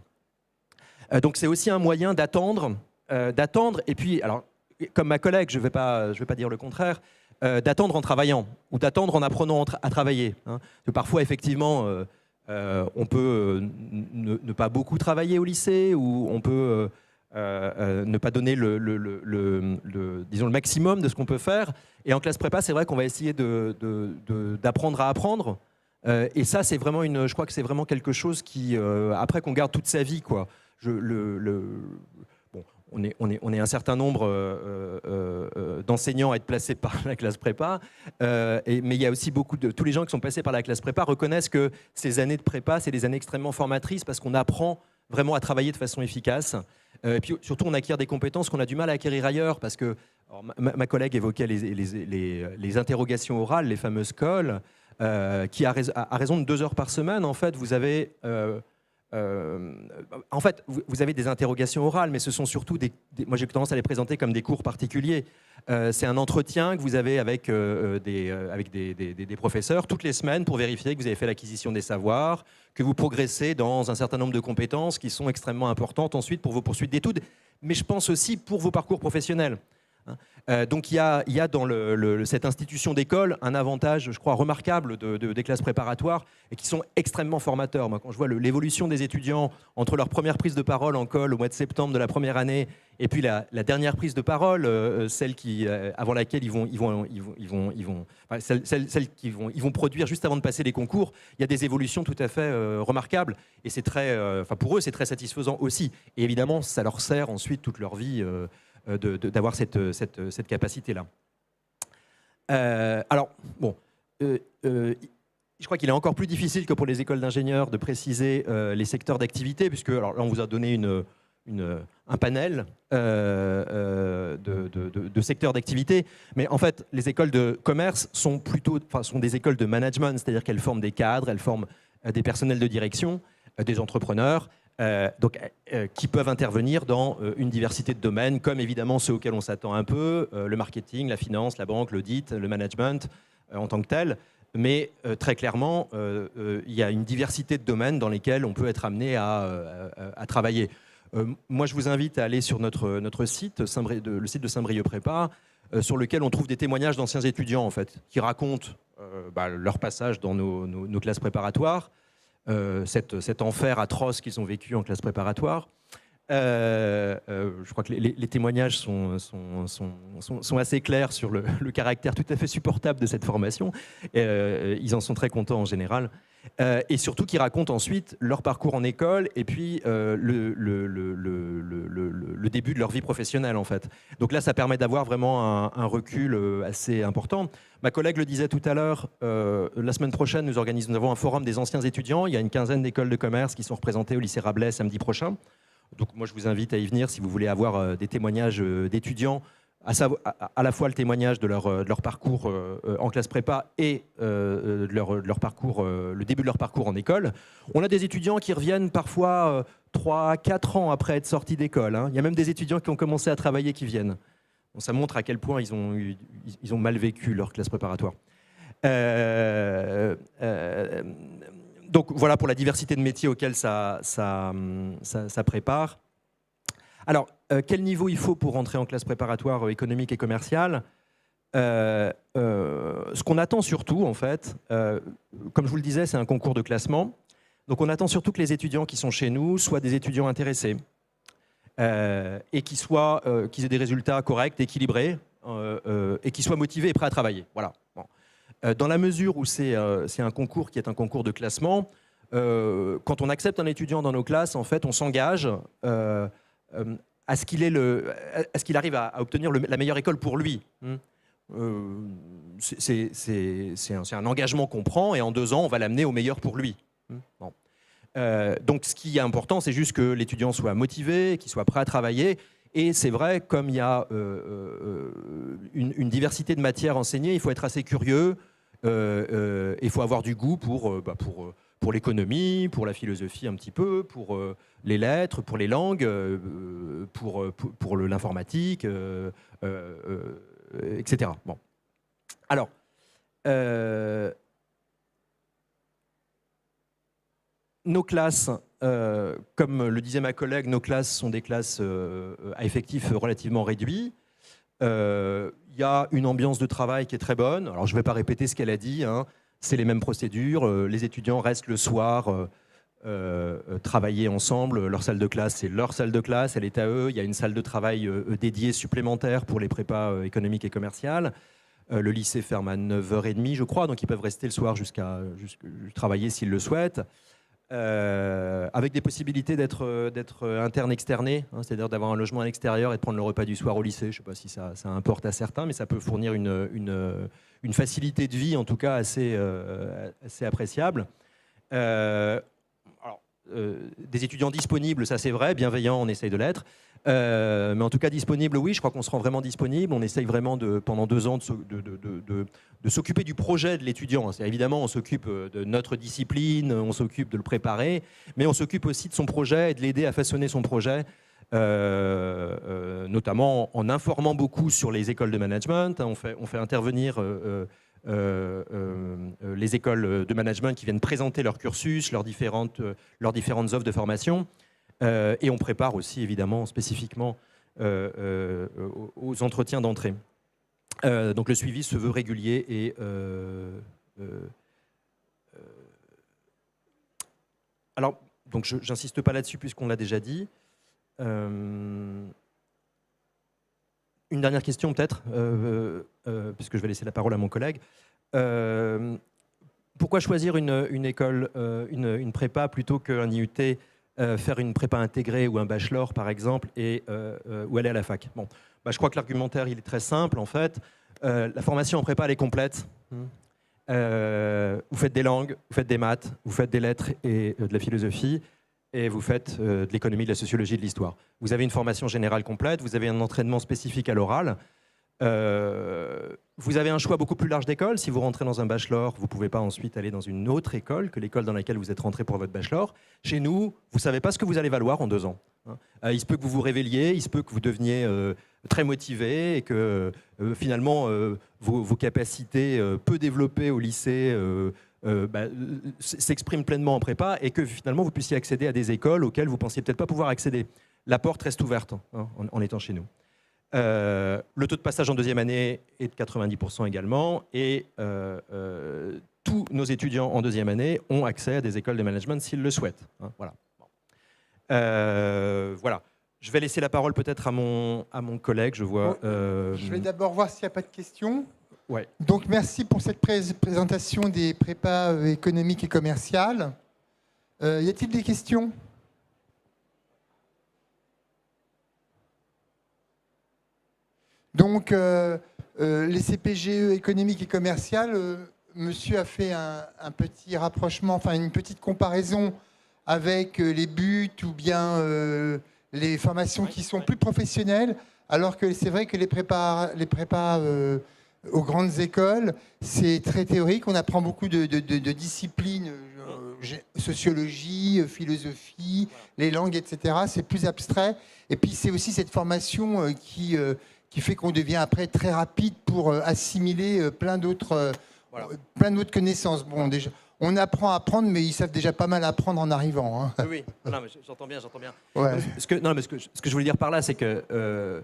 Donc c'est aussi un moyen d'attendre et puis, alors, comme ma collègue, je vais pas dire le contraire, d'attendre en travaillant ou d'attendre en apprenant à travailler. Parce que parfois, effectivement, on peut ne pas beaucoup travailler au lycée ou on peut ne pas donner disons, le maximum de ce qu'on peut faire. Et en classe prépa, c'est vrai qu'on va essayer d'apprendre à apprendre. Et ça, c'est vraiment je crois que c'est vraiment quelque chose qui, après qu'on garde toute sa vie, quoi. On est un certain nombre d'enseignants à être placés par la classe prépa, mais il y a aussi tous les gens qui sont passés par la classe prépa reconnaissent que ces années de prépa, c'est des années extrêmement formatrices parce qu'on apprend vraiment à travailler de façon efficace. Et puis surtout, on acquiert des compétences qu'on a du mal à acquérir ailleurs parce que ma collègue évoquait les interrogations orales, les fameuses colles, qui à raison de 2 heures par semaine, en fait, vous avez en fait, vous avez des interrogations orales, mais ce sont surtout moi j'ai tendance à les présenter comme des cours particuliers. C'est un entretien que vous avez avec des professeurs toutes les semaines pour vérifier que vous avez fait l'acquisition des savoirs, que vous progressez dans un certain nombre de compétences qui sont extrêmement importantes ensuite pour vos poursuites d'études, mais je pense aussi pour vos parcours professionnels. Donc il y a dans cette institution d'école un avantage, je crois, remarquable des classes préparatoires et qui sont extrêmement formateurs. Moi, quand je vois l'évolution des étudiants entre leur première prise de parole en col au mois de septembre de la première année et puis la dernière prise de parole, celle avant laquelle ils vont produire juste avant de passer les concours, il y a des évolutions tout à fait remarquables et c'est pour eux c'est très satisfaisant aussi. Et évidemment, ça leur sert ensuite toute leur vie. D'avoir cette capacité-là. Alors, bon, je crois qu'il est encore plus difficile que pour les écoles d'ingénieurs de préciser les secteurs d'activité, puisque alors là, on vous a donné un panel de secteurs d'activité, mais en fait, les écoles de commerce sont des écoles de management, c'est-à-dire qu'elles forment des cadres, elles forment des personnels de direction, des entrepreneurs, qui peuvent intervenir dans une diversité de domaines, comme évidemment ceux auxquels on s'attend un peu, le marketing, la finance, la banque, l'audit, le management en tant que tel. Mais très clairement, il y a une diversité de domaines dans lesquels on peut être amené à travailler. Moi, je vous invite à aller sur notre site, le site de Saint-Brieuc Prépa, sur lequel on trouve des témoignages d'anciens étudiants, en fait, qui racontent leur passage dans nos classes préparatoires, cet enfer atroce qu'ils ont vécu en classe préparatoire. Je crois que les témoignages sont assez clairs sur le caractère tout à fait supportable de cette formation. Ils en sont très contents en général. Et surtout qu'ils racontent ensuite leur parcours en école et puis le début de leur vie professionnelle en fait. Donc là, ça permet d'avoir vraiment un recul assez important. Ma collègue le disait tout à l'heure, la semaine prochaine, nous avons un forum des anciens étudiants. Il y a une quinzaine d'écoles de commerce qui sont représentées au lycée Rabelais samedi prochain. Donc moi, je vous invite à y venir si vous voulez avoir des témoignages d'étudiants, à la fois le témoignage de leur parcours en classe prépa et de leur parcours, le début de leur parcours en école. On a des étudiants qui reviennent parfois 3-4 ans après être sortis d'école. Hein. Il y a même des étudiants qui ont commencé à travailler qui viennent. Bon, ça montre à quel point ils ont mal vécu leur classe préparatoire. Donc voilà pour la diversité de métiers auxquels ça prépare. Alors, quel niveau il faut pour rentrer en classe préparatoire économique et commerciale ? Ce qu'on attend surtout, en fait, comme je vous le disais, c'est un concours de classement. Donc on attend surtout que les étudiants qui sont chez nous soient des étudiants intéressés et qu'ils aient des résultats corrects, équilibrés et qu'ils soient motivés et prêts à travailler. Voilà. Bon. Dans la mesure où c'est un concours qui est un concours de classement, quand on accepte un étudiant dans nos classes, en fait, on s'engage à ce qu'il arrive à obtenir la meilleure école pour lui. C'est un engagement qu'on prend et en 2 ans, on va l'amener au meilleur pour lui. Bon. Donc ce qui est important, c'est juste que l'étudiant soit motivé, qu'il soit prêt à travailler. Et c'est vrai, comme il y a une diversité de matières enseignées, il faut être assez curieux, il faut avoir du goût pour l'économie, pour la philosophie un petit peu, pour les lettres, pour les langues, pour l'informatique, etc. Bon. Alors, nos classes, comme le disait ma collègue, nos classes sont des classes à effectifs relativement réduits. Il y a une ambiance de travail qui est très bonne. Alors, je ne vais pas répéter ce qu'elle a dit, hein. C'est les mêmes procédures. Les étudiants restent le soir travailler ensemble. Leur salle de classe, c'est leur salle de classe, elle est à eux. Il y a une salle de travail dédiée supplémentaire pour les prépas économiques et commerciales. Le lycée ferme à 9h30, je crois, donc ils peuvent rester le soir jusqu'à travailler s'ils le souhaitent. Avec des possibilités d'être interne-externé, hein, c'est-à-dire d'avoir un logement à l'extérieur et de prendre le repas du soir au lycée. Je ne sais pas si ça importe à certains, mais ça peut fournir une facilité de vie, en tout cas, assez appréciable. Alors, des étudiants disponibles, ça c'est vrai, bienveillants, on essaye de l'être. Mais en tout cas, disponible, oui, je crois qu'on se rend vraiment disponible. On essaye vraiment, pendant 2 ans, de s'occuper du projet de l'étudiant. Évidemment, on s'occupe de notre discipline, on s'occupe de le préparer, mais on s'occupe aussi de son projet et de l'aider à façonner son projet, notamment en informant beaucoup sur les écoles de management. On fait intervenir les écoles de management qui viennent présenter leur cursus, leurs différentes offres de formation. Et on prépare aussi, évidemment, spécifiquement aux entretiens d'entrée. Donc le suivi se veut régulier et alors, donc j'insiste pas là-dessus puisqu'on l'a déjà dit. Une dernière question peut-être, puisque je vais laisser la parole à mon collègue. Pourquoi choisir une école, une prépa plutôt qu'un IUT? Faire une prépa intégrée ou un bachelor, par exemple, ou aller à la fac. Bon, je crois que l'argumentaire, il est très simple, en fait. La formation en prépa, elle est complète. Vous faites des langues, vous faites des maths, vous faites des lettres et de la philosophie, et vous faites de l'économie, de la sociologie, de l'histoire. Vous avez une formation générale complète, vous avez un entraînement spécifique à l'oral. Vous avez un choix beaucoup plus large d'écoles. Si vous rentrez dans un bachelor, vous ne pouvez pas ensuite aller dans une autre école que l'école dans laquelle vous êtes rentré pour votre bachelor. Chez nous, vous ne savez pas ce que vous allez valoir en 2 ans. Il se peut que vous vous révéliez, il se peut que vous deveniez très motivé et que finalement vos capacités peu développées au lycée s'expriment pleinement en prépa et que finalement vous puissiez accéder à des écoles auxquelles vous ne pensiez peut-être pas pouvoir accéder. La porte reste ouverte en étant chez nous. Le taux de passage en 2e année est de 90% également et tous nos étudiants en 2e année ont accès à des écoles de management s'ils le souhaitent. Voilà. Voilà. Je vais laisser la parole peut-être à mon collègue, je vois. Je vais d'abord voir s'il n'y a pas de questions. Ouais. Donc merci pour cette présentation des prépas économiques et commerciales. Y a-t-il des questions ? Donc, les CPGE économiques et commerciales, monsieur a fait un petit rapprochement, enfin une petite comparaison avec les buts ou bien les formations qui sont plus professionnelles, alors que c'est vrai que les prépas aux grandes écoles, c'est très théorique, on apprend beaucoup de disciplines, sociologie, philosophie, les langues, etc. C'est plus abstrait. Et puis c'est aussi cette formation qui fait qu'on devient après très rapide pour assimiler plein d'autres connaissances. Bon, déjà, on apprend à apprendre, mais ils savent déjà pas mal apprendre en arrivant. Hein. Oui, non, mais j'entends bien. Ouais. Ce que je voulais dire par là, c'est que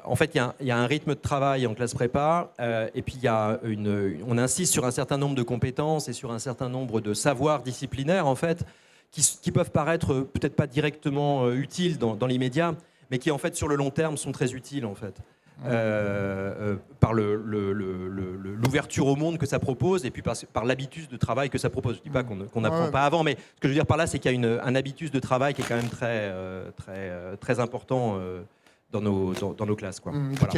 en fait, il y a un rythme de travail en classe prépa, et puis on insiste sur un certain nombre de compétences et sur un certain nombre de savoirs disciplinaires, en fait, qui peuvent paraître peut-être pas directement utiles dans l'immédiat, mais qui, en fait, sur le long terme, sont très utiles, en fait. Par l'ouverture au monde que ça propose et puis par l'habitus de travail que ça propose. Je ne dis pas qu'on n'apprend pas avant, mais ce que je veux dire par là, c'est qu'il y a un habitus de travail qui est quand même très important dans nos classes. Quoi. Voilà.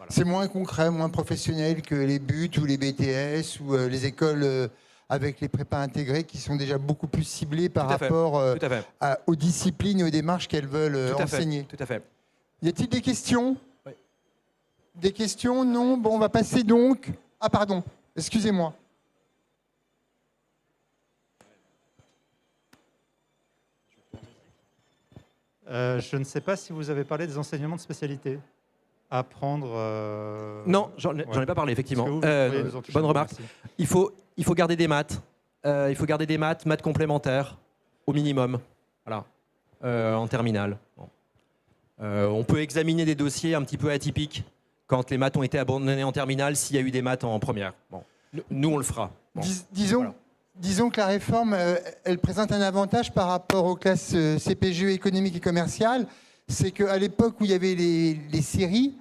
C'est moins concret, moins professionnel que les buts ou les BTS ou les écoles avec les prépas intégrés qui sont déjà beaucoup plus ciblées par rapport aux disciplines et aux démarches qu'elles veulent enseigner. Tout à fait. Y a-t-il des questions ? Des questions? Non? Bon, on va passer donc... Ah, pardon, excusez-moi. Je ne sais pas si vous avez parlé des enseignements de spécialité. Apprendre... Non, j'en ai pas parlé, effectivement. Bonne remarque. Il faut garder des maths. Il faut garder des maths complémentaires, au minimum, voilà, en terminale. Bon. On peut examiner des dossiers un petit peu atypiques quand les maths ont été abandonnés en terminale, s'il y a eu des maths en première. Bon. Nous, on le fera. Bon. Disons que la réforme, elle présente un avantage par rapport aux classes CPGE économiques et commerciales. C'est qu'à l'époque où il y avait les séries,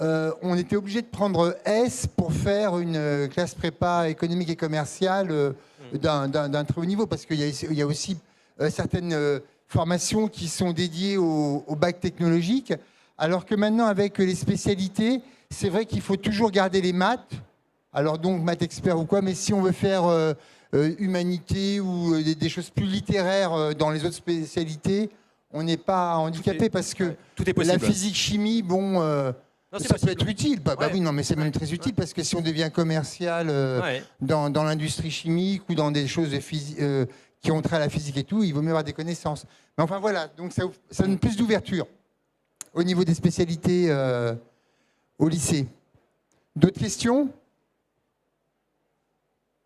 on était obligé de prendre S pour faire une classe prépa économique et commerciale d'un très haut niveau. Parce qu'il y a aussi certaines formations qui sont dédiées au bac technologique. Alors que maintenant, avec les spécialités, c'est vrai qu'il faut toujours garder les maths. Alors donc maths expert ou quoi, mais si on veut faire humanité ou des choses plus littéraires dans les autres spécialités, on n'est pas handicapé parce que Tout est possible. la physique-chimie, bon, Non, c'est ça peut possible. être utile. Bah Ouais. oui, non, mais c'est même très utile parce que si on devient commercial Ouais. dans l'industrie chimique ou dans des choses qui ont trait à la physique et tout, il vaut mieux avoir des connaissances. Mais enfin voilà, donc ça donne plus d'ouverture au niveau des spécialités au lycée. D'autres questions?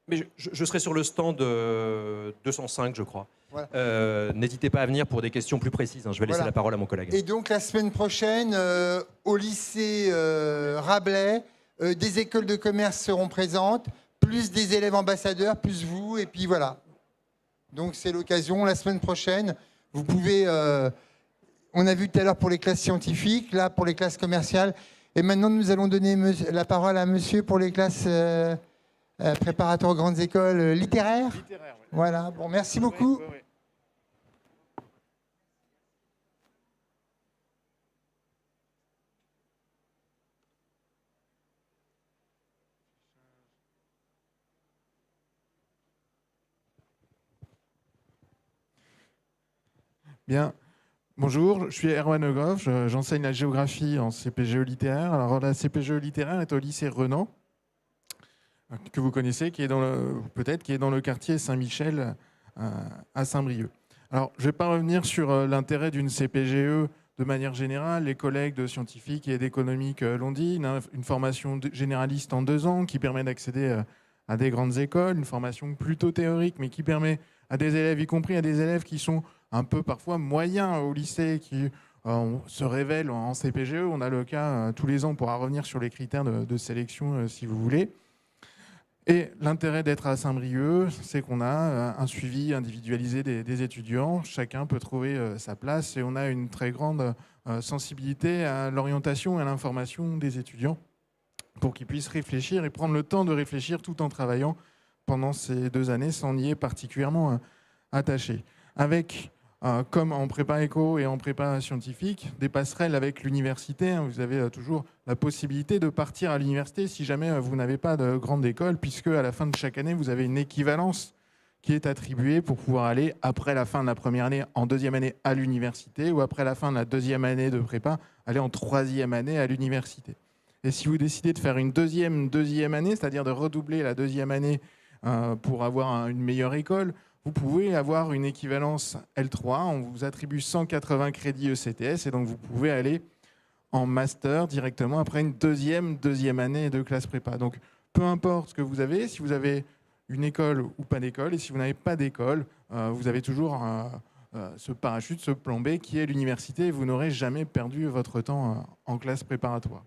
Mais je serai sur le stand 205, je crois. Voilà. N'hésitez pas à venir pour des questions plus précises. Je vais laisser Voilà. la parole à mon collègue. Et donc la semaine prochaine, au lycée Rabelais, des écoles de commerce seront présentes, plus des élèves ambassadeurs, plus vous, et puis voilà. Donc c'est l'occasion, la semaine prochaine, vous pouvez... on a vu tout à l'heure pour les classes scientifiques, là pour les classes commerciales, et maintenant nous allons donner la parole à monsieur pour les classes préparatoires aux grandes écoles littéraires. Littéraire, ouais. Voilà, bon, merci beaucoup. Ouais, ouais. Bien. Bonjour, je suis Erwan Egoff, j'enseigne la géographie en CPGE littéraire. Alors la CPGE littéraire est au lycée Renan, que vous connaissez, qui est dans le quartier Saint-Michel à Saint-Brieuc. Alors je ne vais pas revenir sur l'intérêt d'une CPGE de manière générale. Les collègues de scientifiques et d'économique l'ont dit, une formation généraliste en 2 ans qui permet d'accéder à des grandes écoles, une formation plutôt théorique mais qui permet à des élèves, y compris à des élèves qui sont un peu parfois moyens au lycée, qui se révèlent en CPGE. On a le cas tous les ans, on pourra revenir sur les critères de sélection si vous voulez. Et l'intérêt d'être à Saint-Brieuc, c'est qu'on a un suivi individualisé des étudiants. Chacun peut trouver sa place et on a une très grande sensibilité à l'orientation et à l'information des étudiants pour qu'ils puissent réfléchir et prendre le temps de réfléchir tout en travaillant pendant ces 2 années sans y être particulièrement attaché. Avec, comme en prépa éco et en prépa scientifique, des passerelles avec l'université. Vous avez toujours la possibilité de partir à l'université si jamais vous n'avez pas de grande école, puisque à la fin de chaque année, vous avez une équivalence qui est attribuée pour pouvoir aller, après la fin de la première année, en 2e année à l'université, ou après la fin de la 2e année de prépa, aller en 3e année à l'université. Et si vous décidez de faire une deuxième année, c'est-à-dire de redoubler la 2e année pour avoir une meilleure école, vous pouvez avoir une équivalence L3, on vous attribue 180 crédits ECTS et donc vous pouvez aller en master directement après une deuxième année de classe prépa. Donc peu importe ce que vous avez, si vous avez une école ou pas d'école, et si vous n'avez pas d'école, vous avez toujours ce parachute, ce plan B qui est l'université, et vous n'aurez jamais perdu votre temps en classe préparatoire.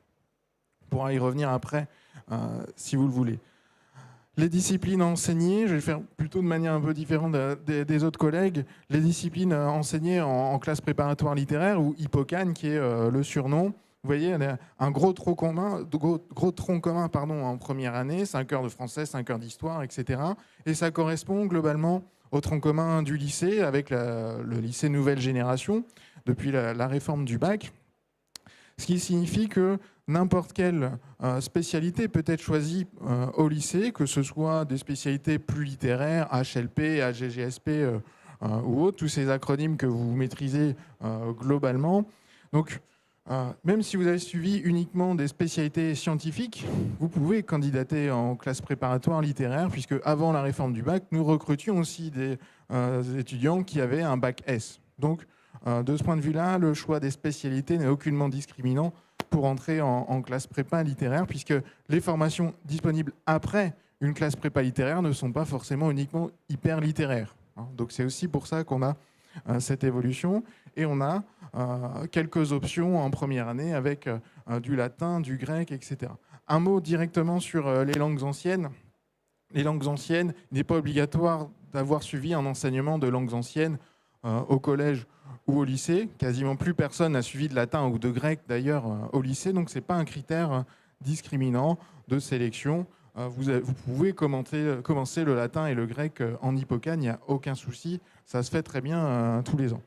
On pourra y revenir après si vous le voulez. Les disciplines enseignées, je vais le faire plutôt de manière un peu différente des autres collègues. Les disciplines enseignées en classe préparatoire littéraire, ou Hippocane, qui est le surnom. Vous voyez, il y a un gros tronc commun en première année, 5 heures de français, 5 heures d'histoire, etc. Et ça correspond globalement au tronc commun du lycée, avec le lycée nouvelle génération, depuis la réforme du bac. Ce qui signifie que n'importe quelle spécialité peut être choisie au lycée, que ce soit des spécialités plus littéraires, HLP, HGGSP ou autres, tous ces acronymes que vous maîtrisez globalement. Donc, même si vous avez suivi uniquement des spécialités scientifiques, vous pouvez candidater en classe préparatoire littéraire, puisque avant la réforme du bac, nous recrutions aussi des étudiants qui avaient un bac S. Donc, de ce point de vue-là, le choix des spécialités n'est aucunement discriminant pour entrer en classe prépa littéraire, puisque les formations disponibles après une classe prépa littéraire ne sont pas forcément uniquement hyper littéraires. Donc c'est aussi pour ça qu'on a cette évolution, et on a quelques options en première année avec du latin, du grec, etc. Un mot directement sur les langues anciennes. Les langues anciennes, il n'est pas obligatoire d'avoir suivi un enseignement de langues anciennes au collège ou au lycée. Quasiment plus personne n'a suivi de latin ou de grec d'ailleurs au lycée, donc ce n'est pas un critère discriminant de sélection. Vous pouvez commencer le latin et le grec en Hippocane, il n'y a aucun souci, ça se fait très bien tous les ans.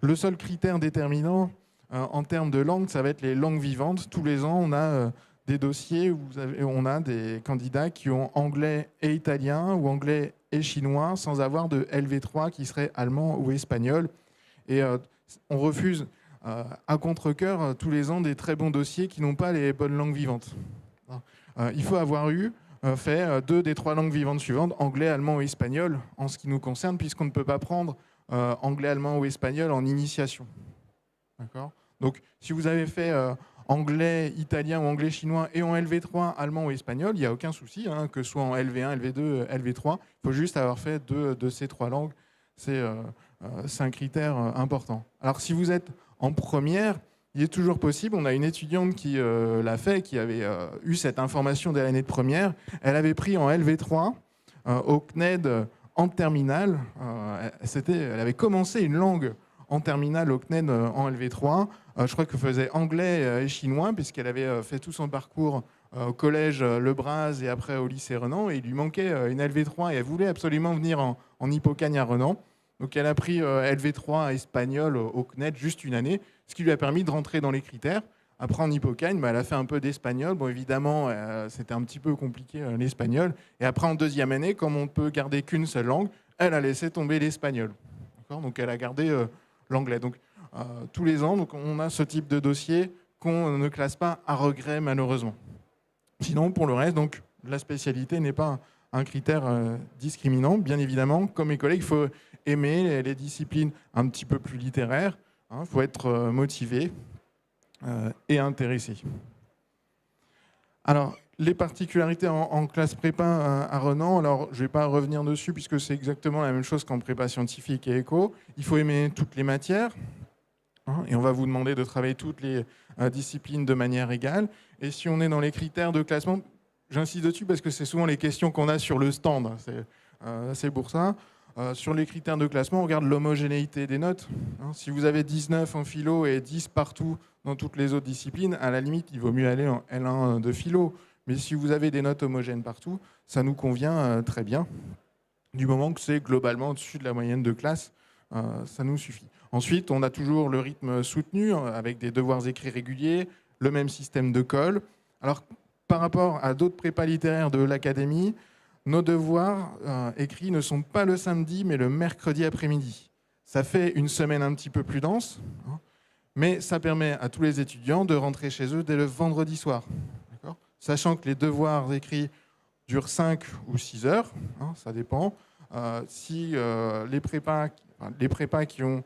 Le seul critère déterminant en termes de langue, ça va être les langues vivantes. Tous les ans, on a des dossiers où on a des candidats qui ont anglais et italien ou anglais et chinois sans avoir de LV3 qui serait allemand ou espagnol. Et on refuse à contre-cœur tous les ans des très bons dossiers qui n'ont pas les bonnes langues vivantes. Il faut avoir fait 2 des 3 langues vivantes suivantes, anglais, allemand ou espagnol, en ce qui nous concerne, puisqu'on ne peut pas prendre anglais, allemand ou espagnol en initiation. D'accord ? Donc, si vous avez fait anglais, italien ou anglais chinois et en LV3, allemand ou espagnol, il n'y a aucun souci, hein, que ce soit en LV1, LV2, LV3. Il faut juste avoir fait 2 de ces 3 langues. C'est un critère important. Alors, si vous êtes en première, il est toujours possible. On a une étudiante qui l'a fait, qui avait eu cette information dès l'année de première. Elle avait pris en LV3 au CNED en terminale. Elle avait commencé une langue en terminale au CNED en LV3. Je crois qu'elle faisait anglais et chinois, puisqu'elle avait fait tout son parcours au collège Le Braz et après au lycée Renan. Et il lui manquait une LV3 et elle voulait absolument venir en Hippocagne à Renan. Donc elle a pris LV3 espagnol au CNED juste une année, ce qui lui a permis de rentrer dans les critères. Après en Hippocagne, elle a fait un peu d'espagnol. Bon, évidemment, c'était un petit peu compliqué l'espagnol. Et après en deuxième année, comme on ne peut garder qu'une seule langue, elle a laissé tomber l'espagnol. Donc elle a gardé l'anglais. Donc tous les ans, donc, on a ce type de dossier qu'on ne classe pas à regret malheureusement. Sinon, pour le reste, donc, la spécialité n'est pas un critère discriminant. Bien évidemment, comme mes collègues, il faut aimer les disciplines un petit peu plus littéraires. Il faut être motivé et intéressé. Alors, les particularités en classe prépa à Renan, alors je ne vais pas revenir dessus puisque c'est exactement la même chose qu'en prépa scientifique et éco. Il faut aimer toutes les matières. Et on va vous demander de travailler toutes les disciplines de manière égale. Et si on est dans les critères de classement, j'insiste dessus parce que c'est souvent les questions qu'on a sur le stand. C'est pour ça. Sur les critères de classement, on regarde l'homogénéité des notes. Si vous avez 19 en philo et 10 partout dans toutes les autres disciplines, à la limite, il vaut mieux aller en L1 de philo. Mais si vous avez des notes homogènes partout, ça nous convient très bien. Du moment que c'est globalement au-dessus de la moyenne de classe, ça nous suffit. Ensuite, on a toujours le rythme soutenu avec des devoirs écrits réguliers, le même système de colle. Alors, par rapport à d'autres prépas littéraires de l'académie, nos devoirs écrits ne sont pas le samedi, mais le mercredi après-midi. Ça fait une semaine un petit peu plus dense, mais ça permet à tous les étudiants de rentrer chez eux dès le vendredi soir. Sachant que les devoirs écrits durent 5 ou 6 heures, ça dépend. Si les prépas qui ont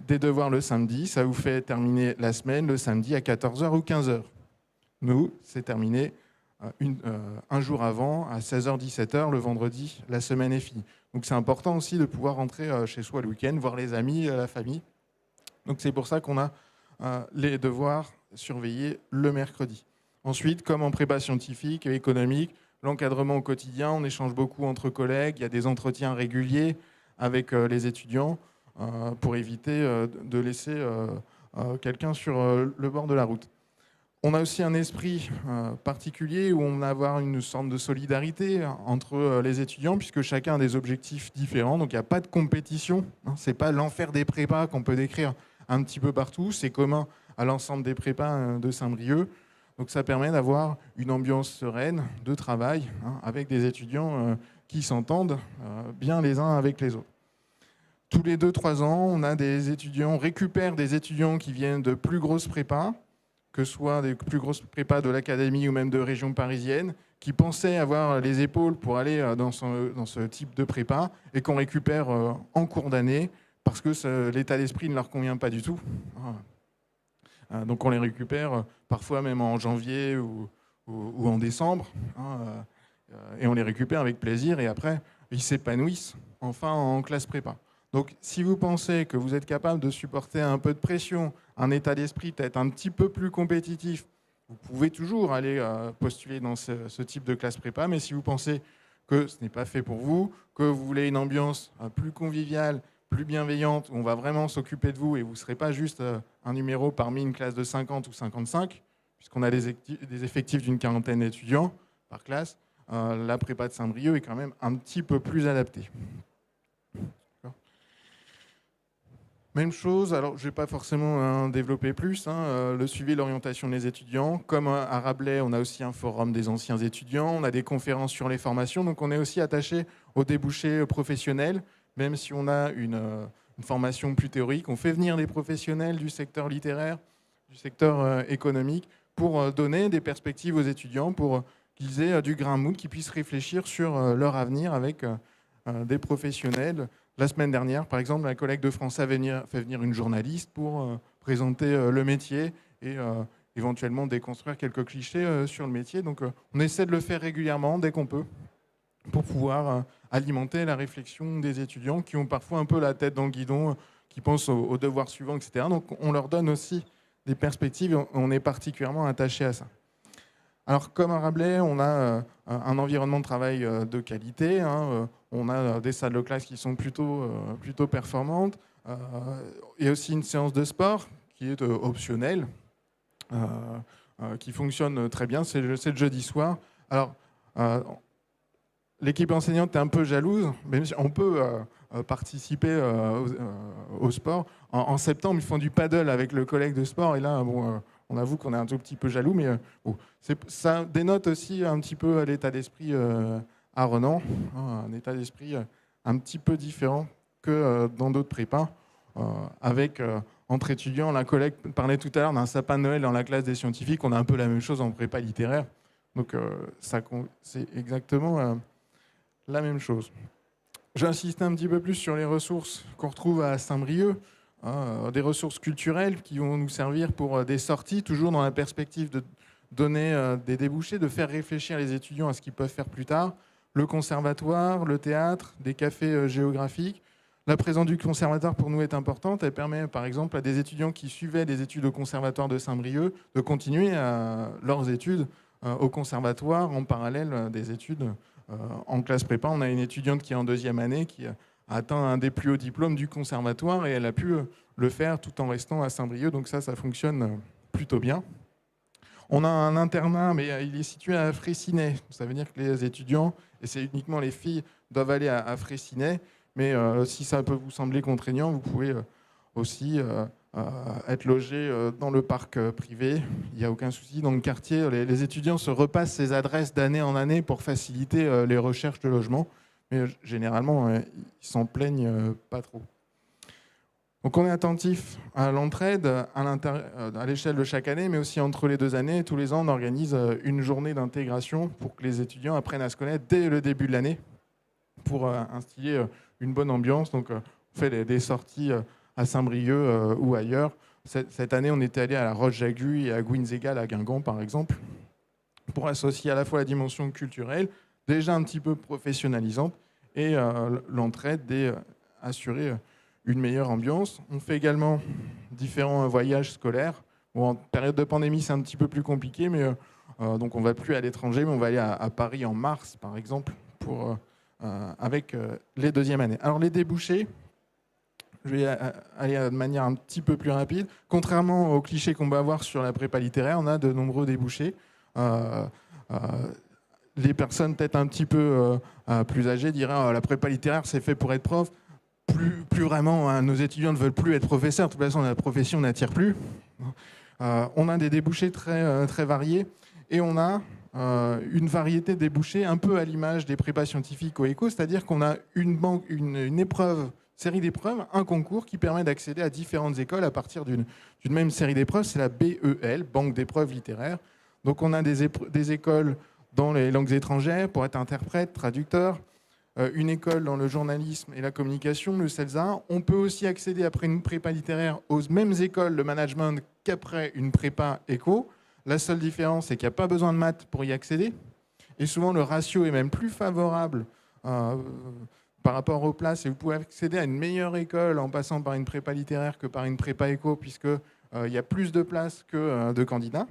des devoirs le samedi, ça vous fait terminer la semaine le samedi à 14h ou 15h. Nous, c'est terminé un jour avant, à 16h, 17h, le vendredi, la semaine est finie. Donc c'est important aussi de pouvoir rentrer chez soi le week-end, voir les amis, la famille. Donc c'est pour ça qu'on a les devoirs surveillés le mercredi. Ensuite, comme en prépa scientifique et économique, l'encadrement au quotidien, on échange beaucoup entre collègues, il y a des entretiens réguliers avec les étudiants pour éviter de laisser quelqu'un sur le bord de la route. On a aussi un esprit particulier où on va avoir une sorte de solidarité entre les étudiants puisque chacun a des objectifs différents, donc il n'y a pas de compétition. Ce n'est pas l'enfer des prépas qu'on peut décrire un petit peu partout, c'est commun à l'ensemble des prépas de Saint-Brieuc. Donc ça permet d'avoir une ambiance sereine de travail avec des étudiants qui s'entendent bien les uns avec les autres. Tous les 2-3 ans, on a des étudiants, on récupère des étudiants qui viennent de plus grosses prépas, que ce soit des plus grosses prépas de l'académie ou même de région parisienne, qui pensaient avoir les épaules pour aller dans ce type de prépa et qu'on récupère en cours d'année parce que l'état d'esprit ne leur convient pas du tout. Donc on les récupère parfois même en janvier ou en décembre et on les récupère avec plaisir et après ils s'épanouissent enfin en classe prépa. Donc si vous pensez que vous êtes capable de supporter un peu de pression, un état d'esprit peut-être un petit peu plus compétitif, vous pouvez toujours aller postuler dans ce type de classe prépa, mais si vous pensez que ce n'est pas fait pour vous, que vous voulez une ambiance plus conviviale, plus bienveillante, où on va vraiment s'occuper de vous et vous ne serez pas juste un numéro parmi une classe de 50 ou 55, puisqu'on a des effectifs d'une quarantaine d'étudiants par classe, la prépa de Saint-Brieuc est quand même un petit peu plus adaptée. Même chose, alors je ne vais pas forcément développer plus, le suivi et l'orientation des étudiants. Comme à Rabelais, on a aussi un forum des anciens étudiants, on a des conférences sur les formations, donc on est aussi attaché aux débouchés professionnels, même si on a une formation plus théorique. On fait venir des professionnels du secteur littéraire, du secteur économique, pour donner des perspectives aux étudiants, pour qu'ils aient du grain à moudre, qu'ils puissent réfléchir sur leur avenir avec des professionnels. La semaine dernière, par exemple, un collègue de français fait venir une journaliste pour présenter le métier et éventuellement déconstruire quelques clichés sur le métier. Donc on essaie de le faire régulièrement dès qu'on peut pour pouvoir alimenter la réflexion des étudiants qui ont parfois un peu la tête dans le guidon, qui pensent aux devoirs suivants, etc. Donc on leur donne aussi des perspectives et on est particulièrement attaché à ça. Alors, comme à Rabelais, on a un environnement de travail de qualité. On a des salles de classe qui sont plutôt performantes. Il y a aussi une séance de sport qui est optionnelle, qui fonctionne très bien. C'est le jeudi soir. Alors, l'équipe enseignante est un peu jalouse, mais on peut participer au sport. En septembre, ils font du paddle avec le collègue de sport. Et là, bon... on avoue qu'on est un tout petit peu jaloux, mais bon, ça dénote aussi un petit peu l'état d'esprit à Renan, un état d'esprit un petit peu différent que dans d'autres prépas. Avec, entre étudiants, la collègue parlait tout à l'heure d'un sapin de Noël dans la classe des scientifiques, on a un peu la même chose en prépa littéraire. Donc c'est exactement la même chose. Je vais insister un petit peu plus sur les ressources qu'on retrouve à Saint-Brieuc. Des ressources culturelles qui vont nous servir pour des sorties, toujours dans la perspective de donner des débouchés, de faire réfléchir les étudiants à ce qu'ils peuvent faire plus tard. Le conservatoire, le théâtre, des cafés géographiques. La présence du conservatoire pour nous est importante. Elle permet par exemple à des étudiants qui suivaient des études au conservatoire de Saint-Brieuc de continuer leurs études au conservatoire en parallèle des études en classe prépa. On a une étudiante qui est en 2e année qui a atteint un des plus hauts diplômes du conservatoire et elle a pu le faire tout en restant à Saint-Brieuc. Donc ça fonctionne plutôt bien. On a un internat, mais il est situé à Fraissinet. Ça veut dire que les étudiants, et c'est uniquement les filles, doivent aller à Fraissinet. Mais si ça peut vous sembler contraignant, vous pouvez aussi être logé dans le parc privé. Il n'y a aucun souci. Dans le quartier, les étudiants se repassent ces adresses d'année en année pour faciliter les recherches de logement. Mais généralement, ils s'en plaignent pas trop. Donc on est attentif à l'entraide à l'échelle de chaque année, mais aussi entre les 2 années. Tous les ans, on organise une journée d'intégration pour que les étudiants apprennent à se connaître dès le début de l'année pour instiller une bonne ambiance. Donc on fait des sorties à Saint-Brieuc ou ailleurs. Cette année, on était allé à la Roche-Jagu et à Gouinzegal à Guingamp, par exemple, pour associer à la fois la dimension culturelle, déjà un petit peu professionnalisante, et l'entraide et assurer une meilleure ambiance. On fait également différents voyages scolaires. Bon, en période de pandémie, c'est un petit peu plus compliqué, mais donc on ne va plus à l'étranger, mais on va aller à Paris en mars, par exemple, avec les 2e années. Alors les débouchés, je vais aller de manière un petit peu plus rapide. Contrairement aux clichés qu'on va avoir sur la prépa littéraire, on a de nombreux débouchés. Les personnes peut-être un petit peu plus âgées diraient la prépa littéraire, c'est fait pour être prof. Plus vraiment, nos étudiants ne veulent plus être professeurs. De toute façon, la profession n'attire plus. On a des débouchés très, très variés et on a une variété de débouchés un peu à l'image des prépas scientifiques au ECO, c'est-à-dire qu'on a une épreuve, série d'épreuves, un concours qui permet d'accéder à différentes écoles à partir d'une même série d'épreuves. C'est la BEL, Banque d'épreuves littéraires. Donc on a des écoles dans les langues étrangères pour être interprète, traducteur, une école dans le journalisme et la communication, le CELSA. On peut aussi accéder après une prépa littéraire aux mêmes écoles de management qu'après une prépa éco. La seule différence, c'est qu'il n'y a pas besoin de maths pour y accéder. Et souvent, le ratio est même plus favorable par rapport aux places. Et vous pouvez accéder à une meilleure école en passant par une prépa littéraire que par une prépa éco, puisqu'il y a plus de places que de candidats.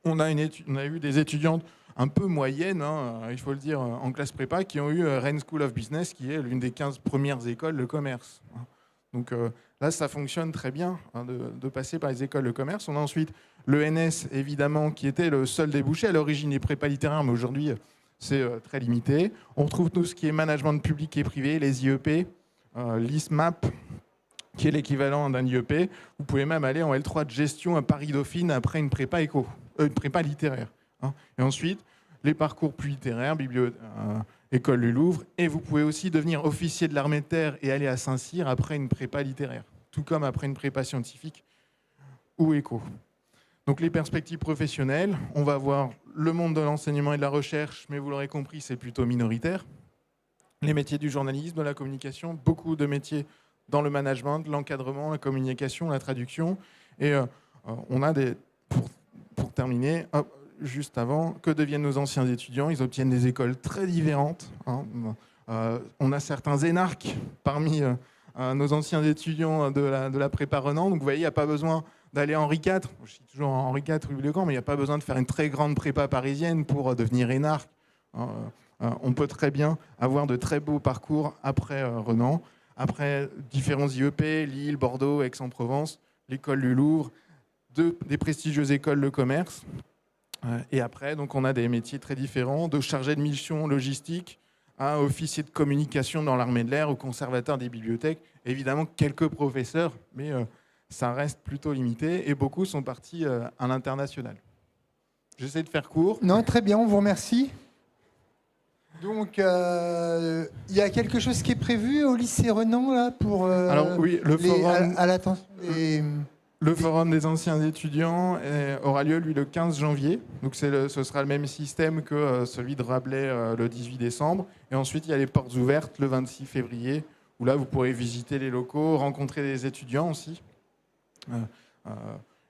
On a eu des étudiantes un peu moyennes, il faut le dire, en classe prépa, qui ont eu Rennes School of Business, qui est l'une des 15 premières écoles de commerce. Donc là, ça fonctionne très bien de passer par les écoles de commerce. On a ensuite l'ENS, évidemment, qui était le seul débouché. À l'origine, les prépas littéraires, mais aujourd'hui, c'est très limité. On retrouve tout ce qui est management public et privé, les IEP, l'ISMAP, qui est l'équivalent d'un IEP. Vous pouvez même aller en L3 de gestion à Paris-Dauphine après une prépa une prépa littéraire. Hein. Et ensuite, les parcours plus littéraires, École du Louvre, et vous pouvez aussi devenir officier de l'armée de terre et aller à Saint-Cyr après une prépa littéraire, tout comme après une prépa scientifique ou éco. Donc les perspectives professionnelles, on va voir le monde de l'enseignement et de la recherche, mais vous l'aurez compris, c'est plutôt minoritaire. Les métiers du journalisme, de la communication, beaucoup de métiers dans le management, l'encadrement, la communication, la traduction. Et on a pour terminer, juste avant, que deviennent nos anciens étudiants? Ils obtiennent des écoles très différentes. Hein. On a certains énarques parmi nos anciens étudiants de la prépa Renan. Donc vous voyez, il n'y a pas besoin d'aller à Henri IV. Je suis toujours en Henri IV, rue de Caen, mais il n'y a pas besoin de faire une très grande prépa parisienne pour devenir énarque. On peut très bien avoir de très beaux parcours après Renan, après différents IEP, Lille, Bordeaux, Aix-en-Provence, l'école du Louvre, des prestigieuses écoles de commerce. Et après, donc, on a des métiers très différents, de chargé de mission logistique à officier de communication dans l'armée de l'air, au conservateur des bibliothèques. Évidemment, quelques professeurs, mais ça reste plutôt limité. Et beaucoup sont partis à l'international. J'essaie de faire court. Non, très bien, on vous remercie. Donc, il y a quelque chose qui est prévu au lycée Renan là, pour Alors oui, le forum... à l'attention des... Le forum des anciens étudiants aura lieu, lui, le 15 janvier. Donc ce sera le même système que celui de Rabelais le 18 décembre. Et ensuite, il y a les portes ouvertes le 26 février, où là, vous pourrez visiter les locaux, rencontrer des étudiants aussi.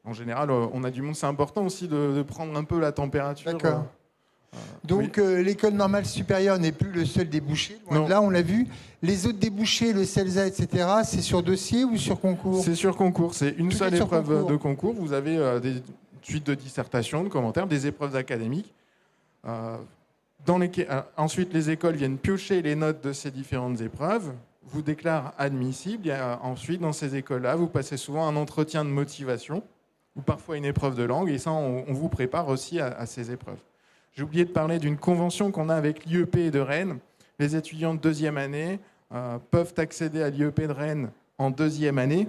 En général, on a du monde. C'est important aussi de prendre un peu la température. D'accord. Donc l'école normale supérieure n'est plus le seul débouché. Non. Là, on l'a vu. Les autres débouchés, le CELSA, etc., c'est sur dossier ou sur concours? C'est sur concours. C'est une Tout seule est sur épreuve concours. de concours. Vous avez des suites de dissertations, de commentaires, des épreuves académiques. Ensuite, les écoles viennent piocher les notes de ces différentes épreuves, vous déclarent admissible. Ensuite, dans ces écoles-là, vous passez souvent un entretien de motivation ou parfois une épreuve de langue. Et ça, on vous prépare aussi à ces épreuves. J'ai oublié de parler d'une convention qu'on a avec l'IEP de Rennes. Les étudiants de deuxième année peuvent accéder à l'IEP de Rennes en deuxième année,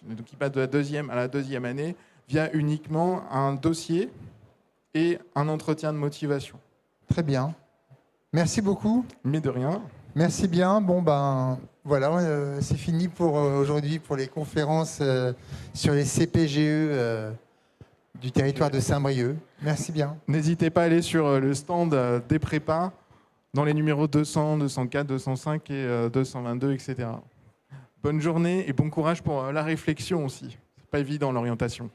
donc ils passent de la deuxième à la deuxième année, via uniquement un dossier et un entretien de motivation. Très bien. Merci beaucoup. Mais de rien. Merci bien. Bon, ben voilà, c'est fini pour aujourd'hui pour les conférences sur les CPGE du territoire de Saint-Brieuc. Merci bien. N'hésitez pas à aller sur le stand des prépas dans les numéros 200, 204, 205 et 222, etc. Bonne journée et bon courage pour la réflexion aussi. C'est pas évident l'orientation.